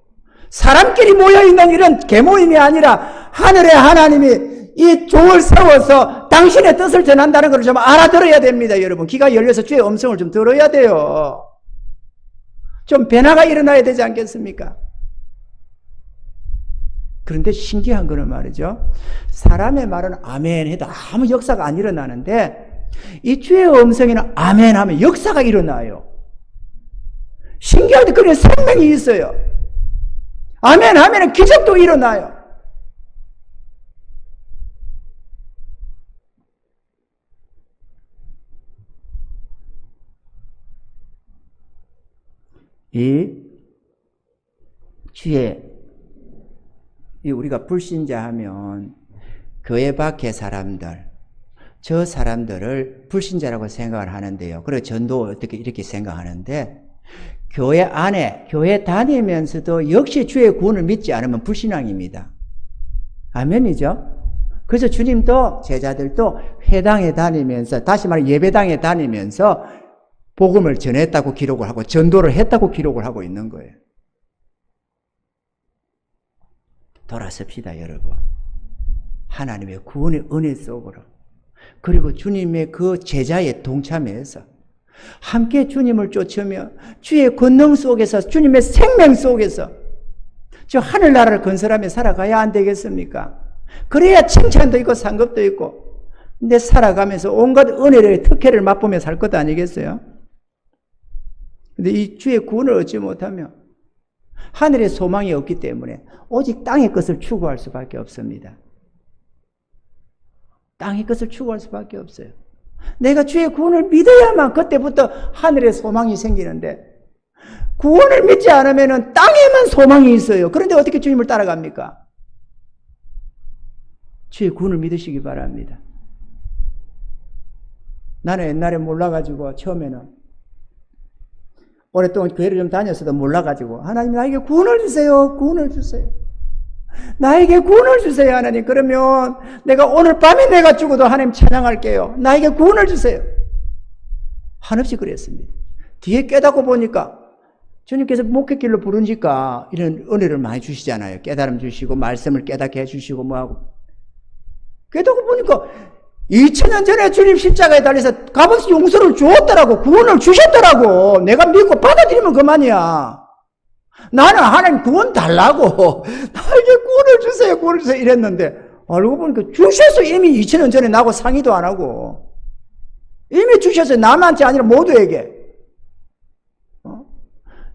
사람끼리 모여있는 이런 개모임이 아니라 하늘의 하나님이 이 종을 세워서 당신의 뜻을 전한다는 걸 좀 알아들어야 됩니다, 여러분. 귀가 열려서 주의 음성을 좀 들어야 돼요. 좀 변화가 일어나야 되지 않겠습니까? 그런데 신기한 거는 말이죠. 사람의 말은 아멘 해도 아무 역사가 안 일어나는데, 이 주의 음성에는 아멘 하면 역사가 일어나요. 신기하게 그런 생명이 있어요. 아멘 하면 기적도 일어나요. 우리가 불신자 하면 교회 밖의 사람들, 저 사람들을 불신자라고 생각을 하는데요. 그리고 전도 어떻게 이렇게 생각하는데, 교회 안에, 교회 다니면서도 역시 주의 구원을 믿지 않으면 불신앙입니다. 아멘이죠? 그래서 주님도 제자들도 회당에 다니면서, 다시 말해 예배당에 다니면서 복음을 전했다고 기록을 하고 전도를 했다고 기록을 하고 있는 거예요. 돌아섭시다 여러분. 하나님의 구원의 은혜 속으로, 그리고 주님의 그 제자의 동참해서 함께 주님을 쫓으며 주의 권능 속에서, 주님의 생명 속에서 저 하늘나라를 건설하며 살아가야 안 되겠습니까? 그래야 칭찬도 있고 상급도 있고, 근데 살아가면서 온갖 은혜를, 특혜를 맛보며 살 것 아니겠어요? 근데 이 주의 구원을 얻지 못하면 하늘의 소망이 없기 때문에 오직 땅의 것을 추구할 수밖에 없습니다. 땅의 것을 추구할 수밖에 없어요. 내가 주의 구원을 믿어야만 그때부터 하늘의 소망이 생기는데, 구원을 믿지 않으면 땅에만 소망이 있어요. 그런데 어떻게 주님을 따라갑니까? 주의 구원을 믿으시기 바랍니다. 나는 옛날에 몰라가지고 처음에는 오랫동안 교회를 좀 다녔어도 몰라가지고, 하나님 나에게 구원을 주세요. 구원을 주세요. 나에게 구원을 주세요. 하나님, 그러면 내가 오늘 밤에 내가 죽어도 하나님 찬양할게요. 나에게 구원을 주세요. 한없이 그랬습니다. 뒤에 깨닫고 보니까 주님께서 목회길로 부르니까 이런 은혜를 많이 주시잖아요. 깨달음 주시고 말씀을 깨닫게 해주시고 뭐하고. 깨닫고 보니까 2000년 전에 주님 십자가에 달려서 값없이 용서를 주었더라고. 구원을 주셨더라고. 내가 믿고 받아들이면 그만이야. 나는 하나님 구원 달라고, 나에게 구원을 주세요, 구원을 주세요 이랬는데, 알고 보니까 주셔서 이미 2000년 전에 나하고 상의도 안 하고 이미 주셨어요. 남한테 아니라 모두에게.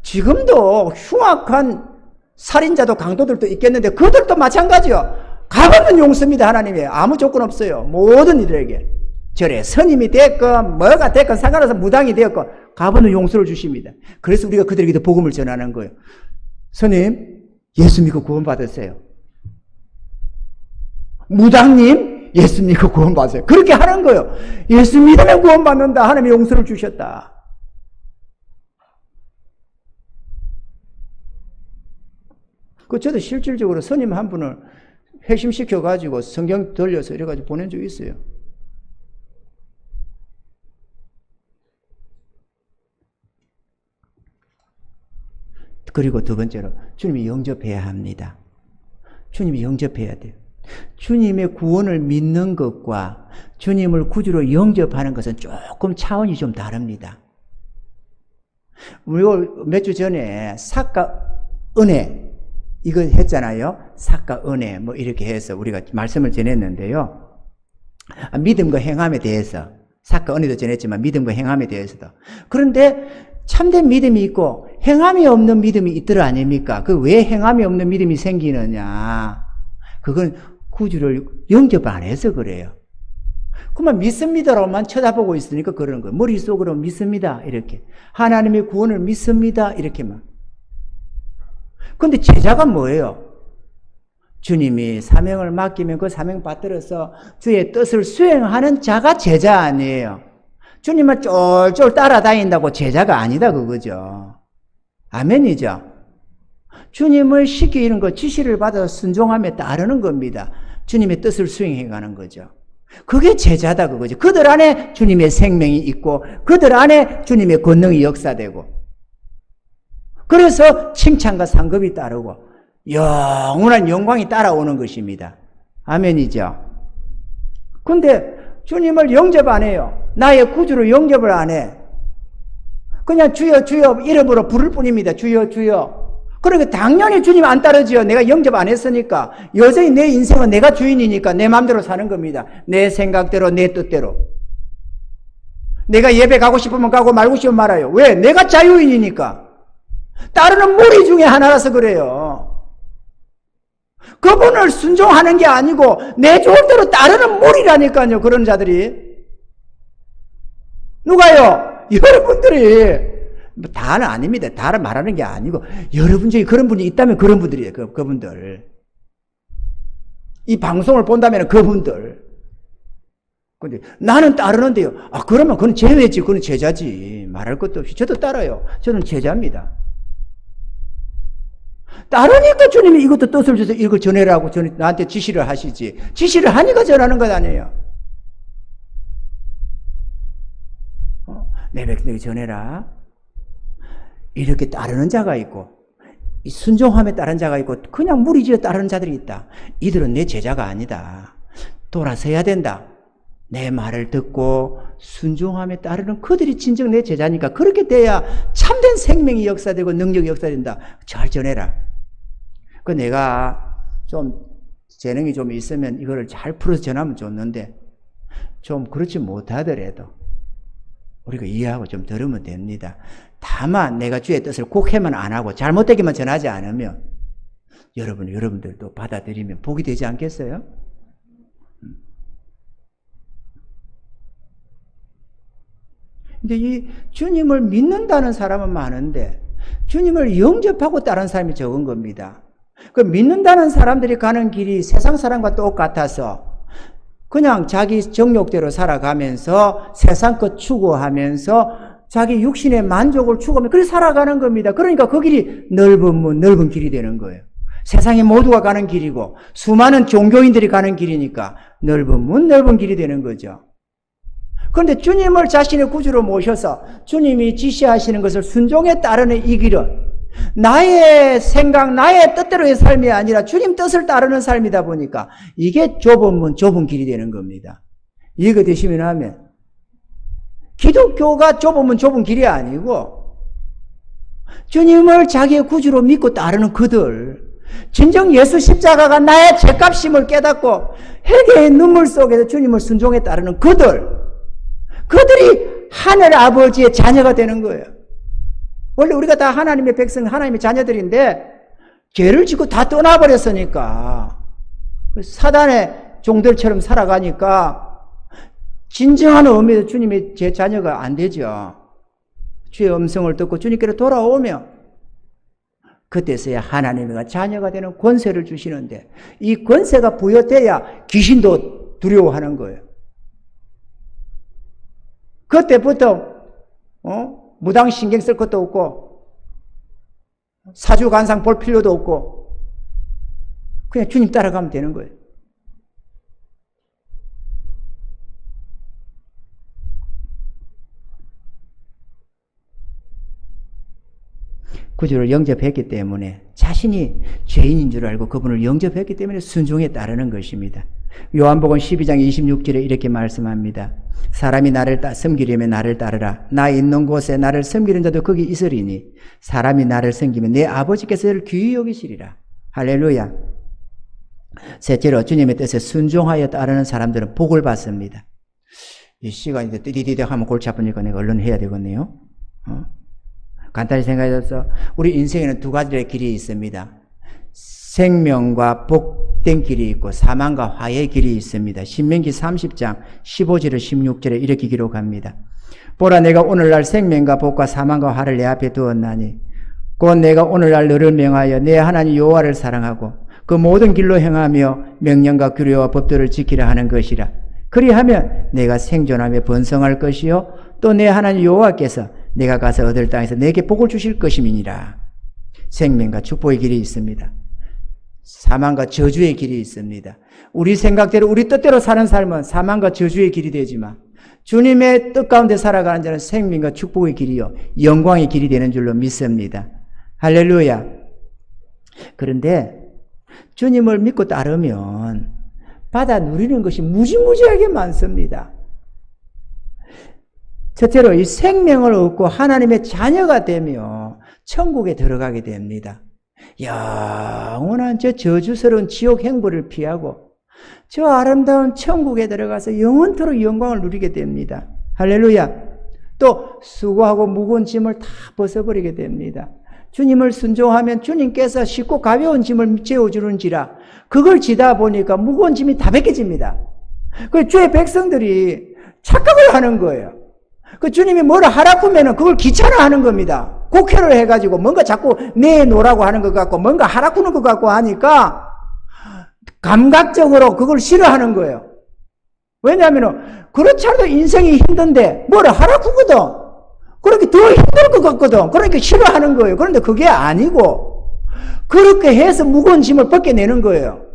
지금도 흉악한 살인자도 강도들도 있겠는데 그들도 마찬가지요. 값없는 용서입니다. 하나님이 아무 조건 없어요. 모든 이들에게. 절에 스님이 됐건 뭐가 됐건 상관없어, 무당이 되었건 값없는 용서를 주십니다. 그래서 우리가 그들에게도 복음을 전하는 거예요. 스님, 예수 믿고 구원 받으세요. 무당님, 예수 믿고 구원 받으세요. 그렇게 하는 거예요. 예수 믿으면 구원 받는다. 하나님이 용서를 주셨다. 저도 실질적으로 스님 한 분을 회심시켜가지고 성경 돌려서 이래가지고 보낸 적이 있어요. 그리고 두 번째로 주님이 영접해야 합니다. 주님이 영접해야 돼요. 주님의 구원을 믿는 것과 주님을 구주로 영접하는 것은 조금 차원이 좀 다릅니다. 우리가 몇 주 전에 사과 은혜 이거 했잖아요. 사과 은혜 뭐 이렇게 해서 우리가 말씀을 전했는데요. 믿음과 행함에 대해서, 사과 은혜도 전했지만 믿음과 행함에 대해서도. 그런데 참된 믿음이 있고 행함이 없는 믿음이 있더라 아닙니까? 그 왜 행함이 없는 믿음이 생기느냐? 그건 구주를 영접 안 해서 그래요. 그만 믿습니다로만 쳐다보고 있으니까 그러는 거예요. 머릿속으로 믿습니다 이렇게, 하나님의 구원을 믿습니다 이렇게만. 근데 제자가 뭐예요? 주님이 사명을 맡기면 그 사명 받들어서 주의 뜻을 수행하는 자가 제자 아니에요. 주님을 쫄쫄 따라다닌다고 제자가 아니다 그거죠. 아멘이죠. 주님을 시키는 것, 지시를 받아서 순종하며 따르는 겁니다. 주님의 뜻을 수행해가는 거죠. 그게 제자다 그거죠. 그들 안에 주님의 생명이 있고 그들 안에 주님의 권능이 역사되고, 그래서 칭찬과 상급이 따르고 영원한 영광이 따라오는 것입니다. 아멘이죠. 근데 주님을 영접 안 해요. 나의 구주로 영접을 안 해. 그냥 주여 주여 이름으로 부를 뿐입니다. 주여 주여. 그러니까 당연히 주님 안 따르지요. 내가 영접 안 했으니까. 여전히 내 인생은 내가 주인이니까 내 마음대로 사는 겁니다. 내 생각대로, 내 뜻대로. 내가 예배 가고 싶으면 가고 말고 싶으면 말아요. 왜? 내가 자유인이니까. 따르는 무리 중에 하나라서 그래요. 그분을 순종하는 게 아니고 내 좋을 대로 따르는 무리라니까요. 그런 자들이. 누가요? 여러분들이. 다는 아닙니다. 다를 말하는 게 아니고 여러분 중에 그런 분이 있다면 그런 분들이에요. 그분들. 이 방송을 본다면 그분들. 근데 나는 따르는데요. 아, 그러면 그건 제외지. 그건 제자지. 말할 것도 없이. 저도 따라요. 저는 제자입니다. 따르니까 주님이 이것도 뜻을 줘서 이걸 전해라고 나한테 지시를 하시지. 지시를 하니까 전하는 것 아니에요. 내 백성에게 전해라. 이렇게 따르는 자가 있고, 순종함에 따른 자가 있고, 그냥 무리지어 따르는 자들이 있다. 이들은 내 제자가 아니다. 돌아서야 된다. 내 말을 듣고 순종함에 따르는 그들이 진정 내 제자니까 그렇게 돼야 참된 생명이 역사되고 능력이 역사된다. 잘 전해라. 그 내가 좀 재능이 좀 있으면 이거를 잘 풀어서 전하면 좋는데 좀 그렇지 못하더라도 우리가 이해하고 좀 들으면 됩니다. 다만 내가 주의 뜻을 곡해만 안 하고 잘못되게만 전하지 않으면 여러분들도 받아들이면 복이 되지 않겠어요? 근데 이 주님을 믿는다는 사람은 많은데 주님을 영접하고 따른 사람이 적은 겁니다. 그 믿는다는 사람들이 가는 길이 세상 사람과 똑같아서 그냥 자기 정욕대로 살아가면서 세상 것 추구하면서 자기 육신의 만족을 추구하면서 그렇게 살아가는 겁니다. 그러니까 그 길이 넓은 길이 되는 거예요. 세상에 모두가 가는 길이고 수많은 종교인들이 가는 길이니까 넓은 길이 되는 거죠. 그런데 주님을 자신의 구주로 모셔서 주님이 지시하시는 것을 순종에 따르는 이 길은 나의 생각, 나의 뜻대로의 삶이 아니라 주님 뜻을 따르는 삶이다 보니까 이게 좁은 길이 되는 겁니다. 이해가 되시면 하면 기독교가 좁은 길이 아니고 주님을 자기의 구주로 믿고 따르는 그들, 진정 예수 십자가가 나의 죄값임을 깨닫고 회개의 눈물 속에서 주님을 순종에 따르는 그들이 하늘 아버지의 자녀가 되는 거예요. 원래 우리가 다 하나님의 백성, 하나님의 자녀들인데 죄를 짓고 다 떠나버렸으니까 사단의 종들처럼 살아가니까 진정한 의미에서 주님의 제 자녀가 안 되죠. 주의 음성을 듣고 주님께로 돌아오면 그때서야 하나님의 자녀가 되는 권세를 주시는데 이 권세가 부여돼야 귀신도 두려워하는 거예요. 그때부터 무당 신경 쓸 것도 없고 사주간상 볼 필요도 없고 그냥 주님 따라가면 되는 거예요. 구주를 영접했기 때문에 자신이 죄인인 줄 알고 그분을 영접했기 때문에 순종에 따르는 것입니다. 요한복음 12장 26절에 이렇게 말씀합니다. 사람이 나를 섬기려면 나를 따르라. 나 있는 곳에 나를 섬기는 자도 거기 있으리니 사람이 나를 섬기면 내 아버지께서 그를 귀히 여기시리라. 할렐루야. 셋째로 주님의 뜻에 순종하여 따르는 사람들은 복을 받습니다. 이 시간이 띠디디디 하면 골치 아프니까 내가 얼른 해야 되겠네요. 간단히 생각해서 우리 인생에는 두 가지의 길이 있습니다. 생명과 복된 길이 있고 사망과 화의 길이 있습니다. 신명기 30장 15절에 16절에 이렇게 기록합니다. 보라 내가 오늘날 생명과 복과 사망과 화를 내 앞에 두었나니 곧 내가 오늘날 너를 명하여 내 하나님 여호와를 사랑하고 그 모든 길로 행하며 명령과 규례와 법도를 지키라 하는 것이라. 그리하면 내가 생존하며 번성할 것이요 또 내 하나님 여호와께서 내가 가서 얻을 땅에서 내게 복을 주실 것임이니라. 생명과 축복의 길이 있습니다. 사망과 저주의 길이 있습니다. 우리 생각대로 우리 뜻대로 사는 삶은 사망과 저주의 길이 되지만 주님의 뜻 가운데 살아가는 자는 생명과 축복의 길이요 영광의 길이 되는 줄로 믿습니다. 할렐루야. 그런데 주님을 믿고 따르면 받아 누리는 것이 무지무지하게 많습니다. 첫째로 이 생명을 얻고 하나님의 자녀가 되며 천국에 들어가게 됩니다. 영원한 저 저주스러운 지옥 행보를 피하고 저 아름다운 천국에 들어가서 영원토록 영광을 누리게 됩니다. 할렐루야. 또 수고하고 무거운 짐을 다 벗어버리게 됩니다. 주님을 순종하면 주님께서 쉽고 가벼운 짐을 재워주는지라 그걸 지다 보니까 무거운 짐이 다 벗겨집니다. 그 주의 백성들이 착각을 하는 거예요. 그 주님이 뭐를 하라고 하면은 그걸 귀찮아하는 겁니다. 곡해를 해가지고 뭔가 자꾸 내놓으라고 하는 것 같고 뭔가 하라고 하는 것 같고 하니까 감각적으로 그걸 싫어하는 거예요. 왜냐하면 그렇지 않아도 인생이 힘든데 뭐를 하라고 하거든. 그렇게 더 힘들 것 같거든. 그러니까 싫어하는 거예요. 그런데 그게 아니고 그렇게 해서 무거운 짐을 벗겨내는 거예요.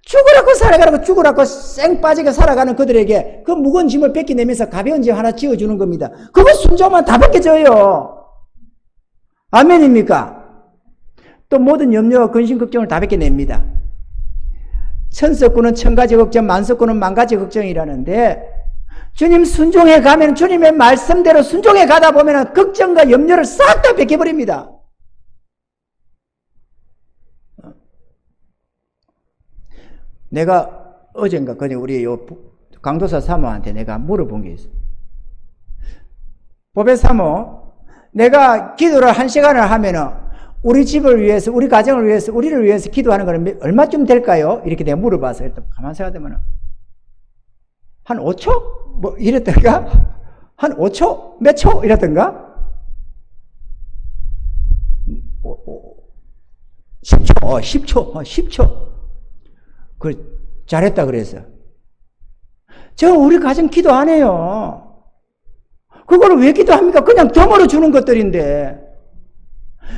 죽으라고 살아가라고 죽으라고 쌩 빠지게 살아가는 그들에게 그 무거운 짐을 벗겨내면서 가벼운 짐 하나 지어주는 겁니다. 그거 순종하면 다 벗겨져요. 아멘입니까? 또 모든 염려와 근심 걱정을 다 벗겨냅니다. 천석구는 천가지 걱정, 만석구는 만가지 걱정이라는데 주님 순종해 가면 주님의 말씀대로 순종해 가다 보면 걱정과 염려를 싹 다 벗겨버립니다. 내가 어젠가 그냥 우리 요 강도사 사모한테 내가 물어본 게 있어. 보배 사모, 내가 기도를 1시간을 하면은 우리 집을 위해서, 우리 가정을 위해서, 우리를 위해서 기도하는 거는 얼마쯤 될까요? 이렇게 내가 물어봐서 일단 가만 생각하면 한 5초? 뭐 이랬던가? 한 5초? 몇 초? 이랬던가? 10초. 10초. 잘했다 그랬어. 저 우리 가정 기도 안 해요. 그거를 왜 기도합니까? 그냥 덤으로 주는 것들인데.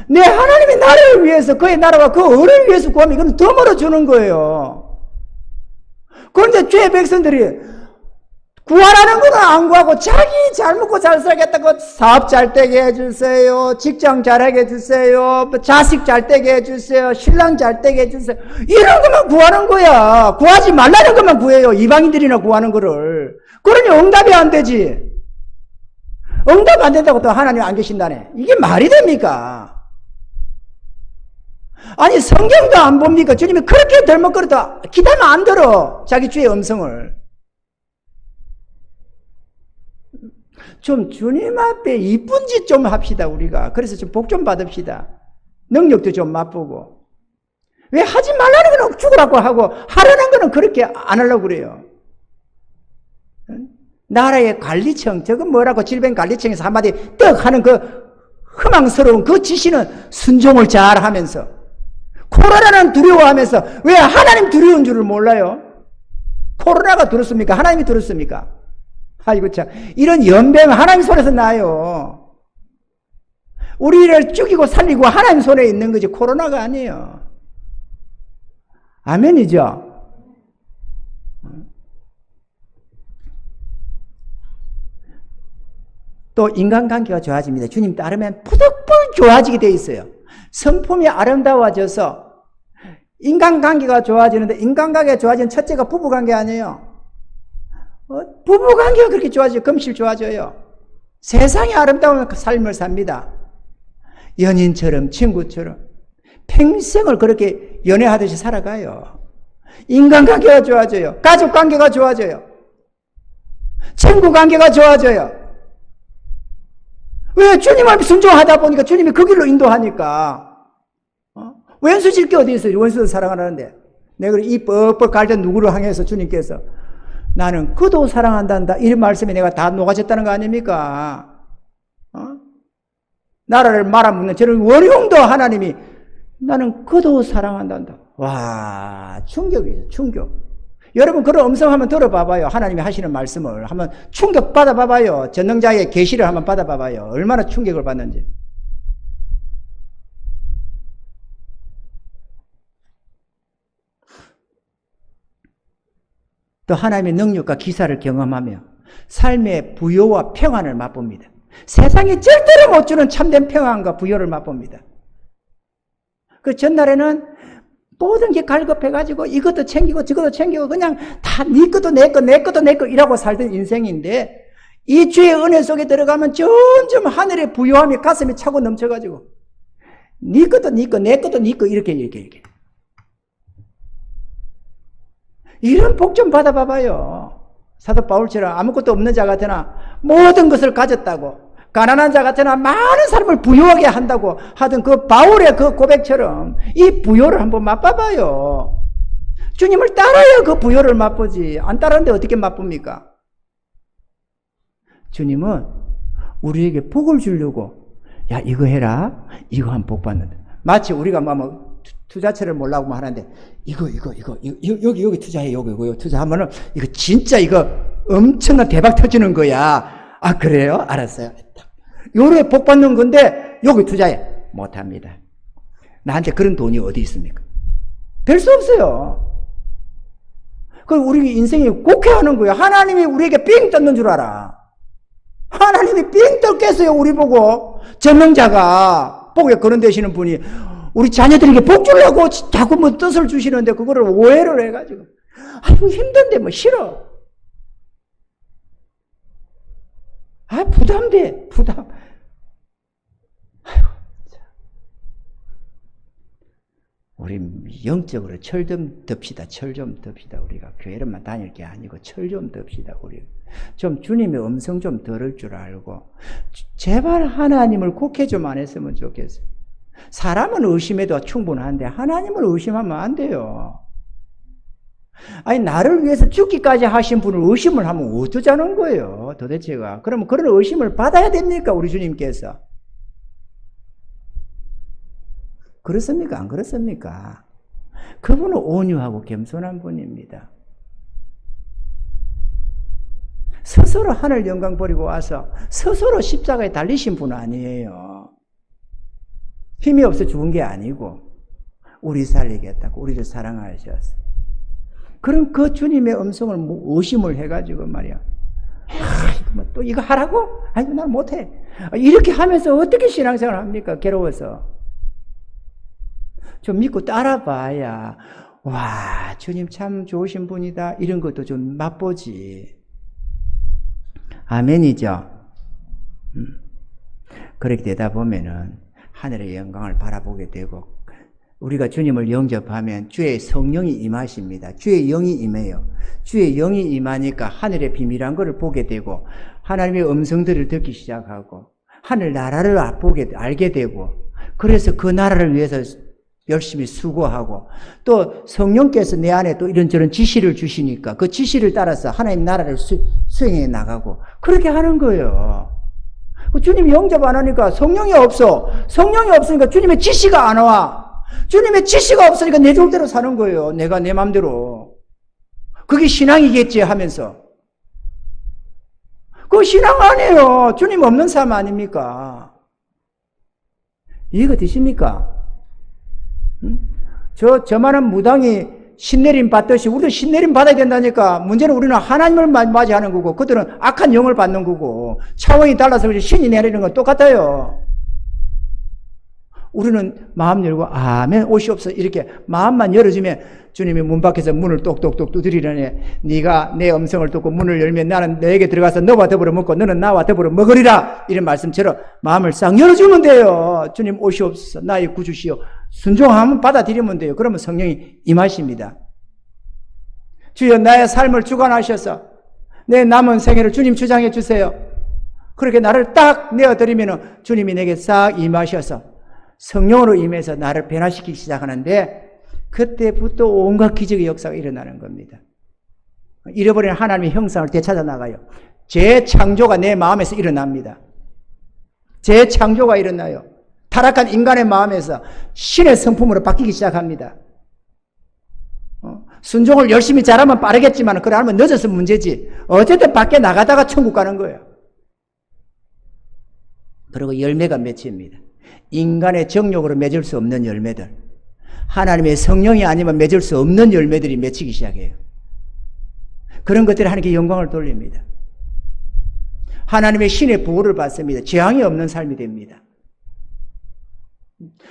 내 하나님의 나라를 위해서, 그의 나라와 그 의를 위해서 구하면 이건 덤으로 주는 거예요. 그런데 죄의 백성들이 구하라는 거는 안 구하고 자기 잘 먹고 잘 살겠다고 사업 잘 되게 해주세요. 직장 잘하게 해주세요. 자식 잘 되게 해주세요. 신랑 잘 되게 해주세요. 이런 것만 구하는 거야. 구하지 말라는 것만 구해요. 이방인들이나 구하는 거를. 그러니 응답이 안 되지. 응답 안 된다고 또 하나님 안 계신다네. 이게 말이 됩니까? 아니 성경도 안 봅니까? 주님이 그렇게 덜먹거려도 기다면 안 들어. 자기 주의 음성을. 좀 주님 앞에 이쁜 짓 좀 합시다 우리가. 그래서 좀 복 좀 받읍시다. 능력도 좀 맛보고. 왜 하지 말라는 건 죽으라고 하고 하라는 거는 그렇게 안 하려고 그래요. 나라의 관리청, 저건 뭐라고 질병관리청에서 한마디 떡 하는 그 희망스러운 그 지시는 순종을 잘 하면서 코로나는 두려워하면서 왜 하나님 두려운 줄을 몰라요? 코로나가 두렵습니까? 하나님이 두렵습니까? 아이고 참, 이런 연병 하나님 손에서 나요. 우리를 죽이고 살리고 하나님 손에 있는 거지 코로나가 아니에요. 아멘이죠? 또 인간관계가 좋아집니다. 주님 따르면 푸득푸 좋아지게 돼 있어요. 성품이 아름다워져서 인간관계가 좋아지는데, 인간관계가 좋아지는 첫째가 부부관계 아니에요. 부부관계가 그렇게 좋아져요. 금실 좋아져요. 세상이 아름다운 삶을 삽니다. 연인처럼, 친구처럼 평생을 그렇게 연애하듯이 살아가요. 인간관계가 좋아져요. 가족관계가 좋아져요. 친구관계가 좋아져요. 왜? 주님 앞에 순종하다 보니까 주님이 그 길로 인도하니까. 원수 질 게 어디 있어요? 원수를 사랑하라는데. 내가 이 뻑뻑 갈때 누구를 향해서 주님께서 나는 그도 사랑한단다. 이 말씀에 내가 다 녹아졌다는 거 아닙니까? 나라를 말아먹는 저런 원흉도 하나님이 나는 그도 사랑한단다. 와, 충격이죠. 충격. 여러분 그런 음성 한번 들어봐봐요. 하나님이 하시는 말씀을 한번 충격 받아봐봐요. 전능자의 계시를 한번 받아봐봐요. 얼마나 충격을 받는지. 또 하나님의 능력과 기사를 경험하며 삶의 부요와 평안을 맛봅니다. 세상이 절대로 못 주는 참된 평안과 부요를 맛봅니다. 그 전날에는 모든 게 갈급해가지고 이것도 챙기고 저것도 챙기고 그냥 다 네 것도 내 거, 내 것도 내 거 이라고 살던 인생인데, 이 주의 은혜 속에 들어가면 점점 하늘의 부요함이 가슴에 차고 넘쳐가지고 네 것도 네 거, 내 것도 네 거 이렇게 이런 복 좀 받아봐봐요. 사도 바울처럼 아무것도 없는 자 같으나 모든 것을 가졌다고, 가난한 자 같으나 많은 사람을 부유하게 한다고 하던 그 바울의 그 고백처럼 이 부요를 한번 맛봐봐요. 주님을 따라야 그 부요를 맛보지. 안 따르는데 어떻게 맛봅니까? 주님은 우리에게 복을 주려고, 야 이거 해라, 이거 하면 복 받는다. 마치 우리가 뭐 투자처를 몰라고 하는데 이거 여기 투자해, 여기 투자하면은 이거 진짜 이거 엄청난 대박 터지는 거야. 아 그래요? 알았어요. 요래 복 받는 건데 여기 투자해. 못합니다. 나한테 그런 돈이 어디 있습니까? 될 수 없어요. 그럼 우리 인생이 곡해하는 거예요. 하나님이 우리에게 삥 뜯는 줄 알아. 하나님이 삥 뜯겠어요. 우리 보고. 전명자가 복에 거론되시는 분이 우리 자녀들에게 복 주려고 자꾸 뭐 뜻을 주시는데 그거를 오해를 해가지고 아이고 힘든데 뭐 싫어. 아 부담돼. 부담. 아이고. 우리 영적으로 철 좀 듭시다. 철 좀 듭시다. 우리가 교회를만 다닐 게 아니고 철 좀 듭시다. 우리 좀 주님의 음성 좀 들을 줄 알고 제발 하나님을 곡해 좀 안 했으면 좋겠어요. 사람은 의심해도 충분한데 하나님을 의심하면 안 돼요. 아니 나를 위해서 죽기까지 하신 분을 의심을 하면 어쩌자는 거예요. 도대체가. 그러면 그런 의심을 받아야 됩니까? 우리 주님께서. 그렇습니까? 안 그렇습니까? 그분은 온유하고 겸손한 분입니다. 스스로 하늘 영광 버리고 와서 스스로 십자가에 달리신 분 아니에요. 힘이 없어 죽은 게 아니고 우리 살리겠다고 우리를 사랑하셨어. 그럼 그 주님의 음성을 의심을 해가지고 말이야. 또 이거 하라고? 아니 난 못해. 이렇게 하면서 어떻게 신앙생활을 합니까? 괴로워서. 좀 믿고 따라봐야 와 주님 참 좋으신 분이다 이런 것도 좀 맛보지. 아멘이죠. 그렇게 되다 보면은 하늘의 영광을 바라보게 되고 우리가 주님을 영접하면 주의 성령이 임하십니다. 주의 영이 임해요. 주의 영이 임하니까 하늘의 비밀한 것을 보게 되고 하나님의 음성들을 듣기 시작하고 하늘 나라를 알게 되고 그래서 그 나라를 위해서 열심히 수고하고 또 성령께서 내 안에 또 이런저런 지시를 주시니까 그 지시를 따라서 하나님 나라를 수행해 나가고 그렇게 하는 거예요. 주님이 영접 안 하니까 성령이 없어. 성령이 없으니까 주님의 지시가 안 와. 주님의 지시가 없으니까 내 좋을대로 사는 거예요. 내가 내 맘대로. 그게 신앙이겠지 하면서. 그거 신앙 아니에요. 주님 없는 삶 아닙니까? 이해가 되십니까? 저만한 무당이 신내림 받듯이 우리도 신내림 받아야 된다니까. 문제는 우리는 하나님을 맞이하는 거고 그들은 악한 영을 받는 거고 차원이 달라서 신이 내리는 건 똑같아요. 우리는 마음 열고 아멘 오시옵소서 이렇게 마음만 열어주면 주님이 문 밖에서 문을 똑똑똑 두드리려니 네가 내 음성을 듣고 문을 열면 나는 너에게 들어가서 너와 더불어 먹고 너는 나와 더불어 먹으리라 이런 말씀처럼 마음을 싹 열어주면 돼요. 주님 오시옵소서 나의 구주시여 순종하면 받아들이면 돼요. 그러면 성령이 임하십니다. 주여 나의 삶을 주관하셔서 내 남은 생애를 주님 주장해 주세요. 그렇게 나를 딱 내어드리면 주님이 내게 싹 임하셔서 성령으로 임해서 나를 변화시키기 시작하는데 그때부터 온갖 기적의 역사가 일어나는 겁니다. 잃어버린 하나님의 형상을 되찾아 나가요. 재창조가 내 마음에서 일어납니다. 재창조가 일어나요. 타락한 인간의 마음에서 신의 성품으로 바뀌기 시작합니다. 순종을 열심히 잘하면 빠르겠지만 그래 하면 늦어서 문제지. 어쨌든 밖에 나가다가 천국 가는 거예요. 그리고 열매가 맺힙니다. 인간의 정욕으로 맺을 수 없는 열매들, 하나님의 성령이 아니면 맺을 수 없는 열매들이 맺히기 시작해요. 그런 것들이 하나님께 영광을 돌립니다. 하나님의 신의 보호를 받습니다. 재앙이 없는 삶이 됩니다.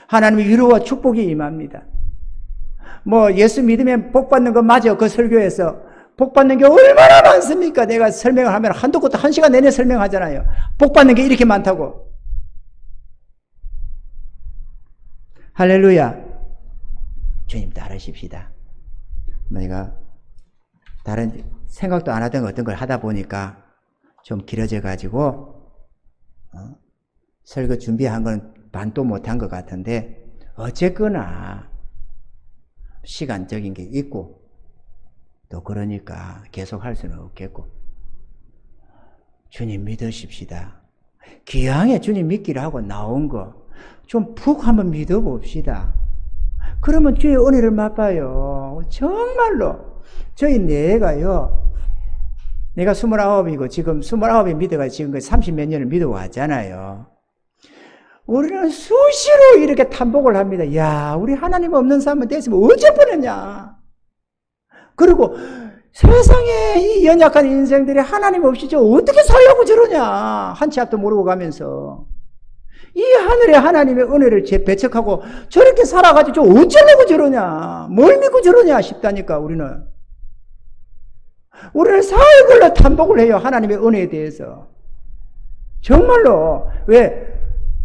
하나님의 위로와 축복이 임합니다. 예수 믿으면 복 받는 거 맞아. 그 설교에서 복 받는 게 얼마나 많습니까? 내가 설명을 하면 한도 끝도 1시간 내내 설명하잖아요. 복 받는 게 이렇게 많다고. 할렐루야. 주님 따르십시다. 내가 다른 생각도 안 하던 어떤 걸 하다 보니까 좀 길어져 가지고 설교 준비한 건 반도 못한 것 같은데 어쨌거나 시간적인 게 있고 또 그러니까 계속 할 수는 없겠고 주님 믿으십시다. 기왕에 주님 믿기를 하고 나온 거 좀 푹 한번 믿어봅시다. 그러면 주의 은혜를 맛봐요. 정말로. 저희 내가요. 내가 29이고 지금 29이 믿어가 지금 30몇 년을 믿어왔잖아요. 우리는 수시로 이렇게 탐복을 합니다. 야, 우리 하나님 없는 삶은 됐으면 어째 뻔했냐. 그리고 세상에 이 연약한 인생들이 하나님 없이 저 어떻게 살려고 저러냐. 한 치 앞도 모르고 가면서. 이 하늘의 하나님의 은혜를 배척하고 저렇게 살아가지고 저 어쩌려고 저러냐. 뭘 믿고 저러냐 싶다니까, 우리는. 우리는 사흘 걸러 탐복을 해요. 하나님의 은혜에 대해서. 정말로. 왜?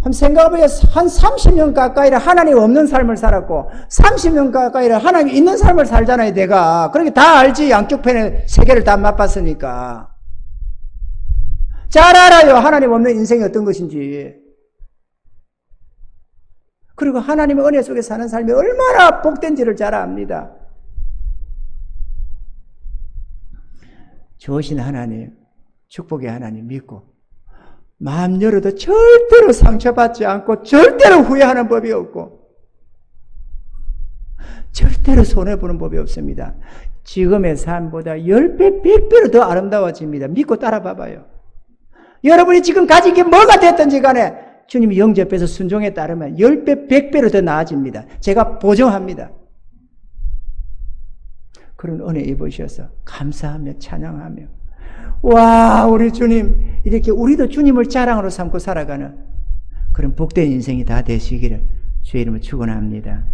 한번 생각해보세요. 한 30년 가까이를 하나님 없는 삶을 살았고 30년 가까이를 하나님 있는 삶을 살잖아요. 내가. 그러니까 다 알지. 양쪽 편의 세계를 다 맛봤으니까. 잘 알아요. 하나님 없는 인생이 어떤 것인지. 그리고 하나님의 은혜 속에 사는 삶이 얼마나 복된지를 잘 압니다. 좋으신 하나님, 축복의 하나님 믿고 마음 열어도 절대로 상처받지 않고 절대로 후회하는 법이 없고 절대로 손해보는 법이 없습니다. 지금의 삶보다 10배, 100배로 더 아름다워집니다. 믿고 따라 봐봐요. 여러분이 지금 가진 게 뭐가 됐든지 간에 주님이 영접해서 순종에 따르면 10배, 100배로 더 나아집니다. 제가 보증합니다. 그런 은혜 입으셔서 감사하며 찬양하며 와, 우리 주님, 이렇게 우리도 주님을 자랑으로 삼고 살아가는 그런 복된 인생이 다 되시기를 주의 이름으로 축원합니다.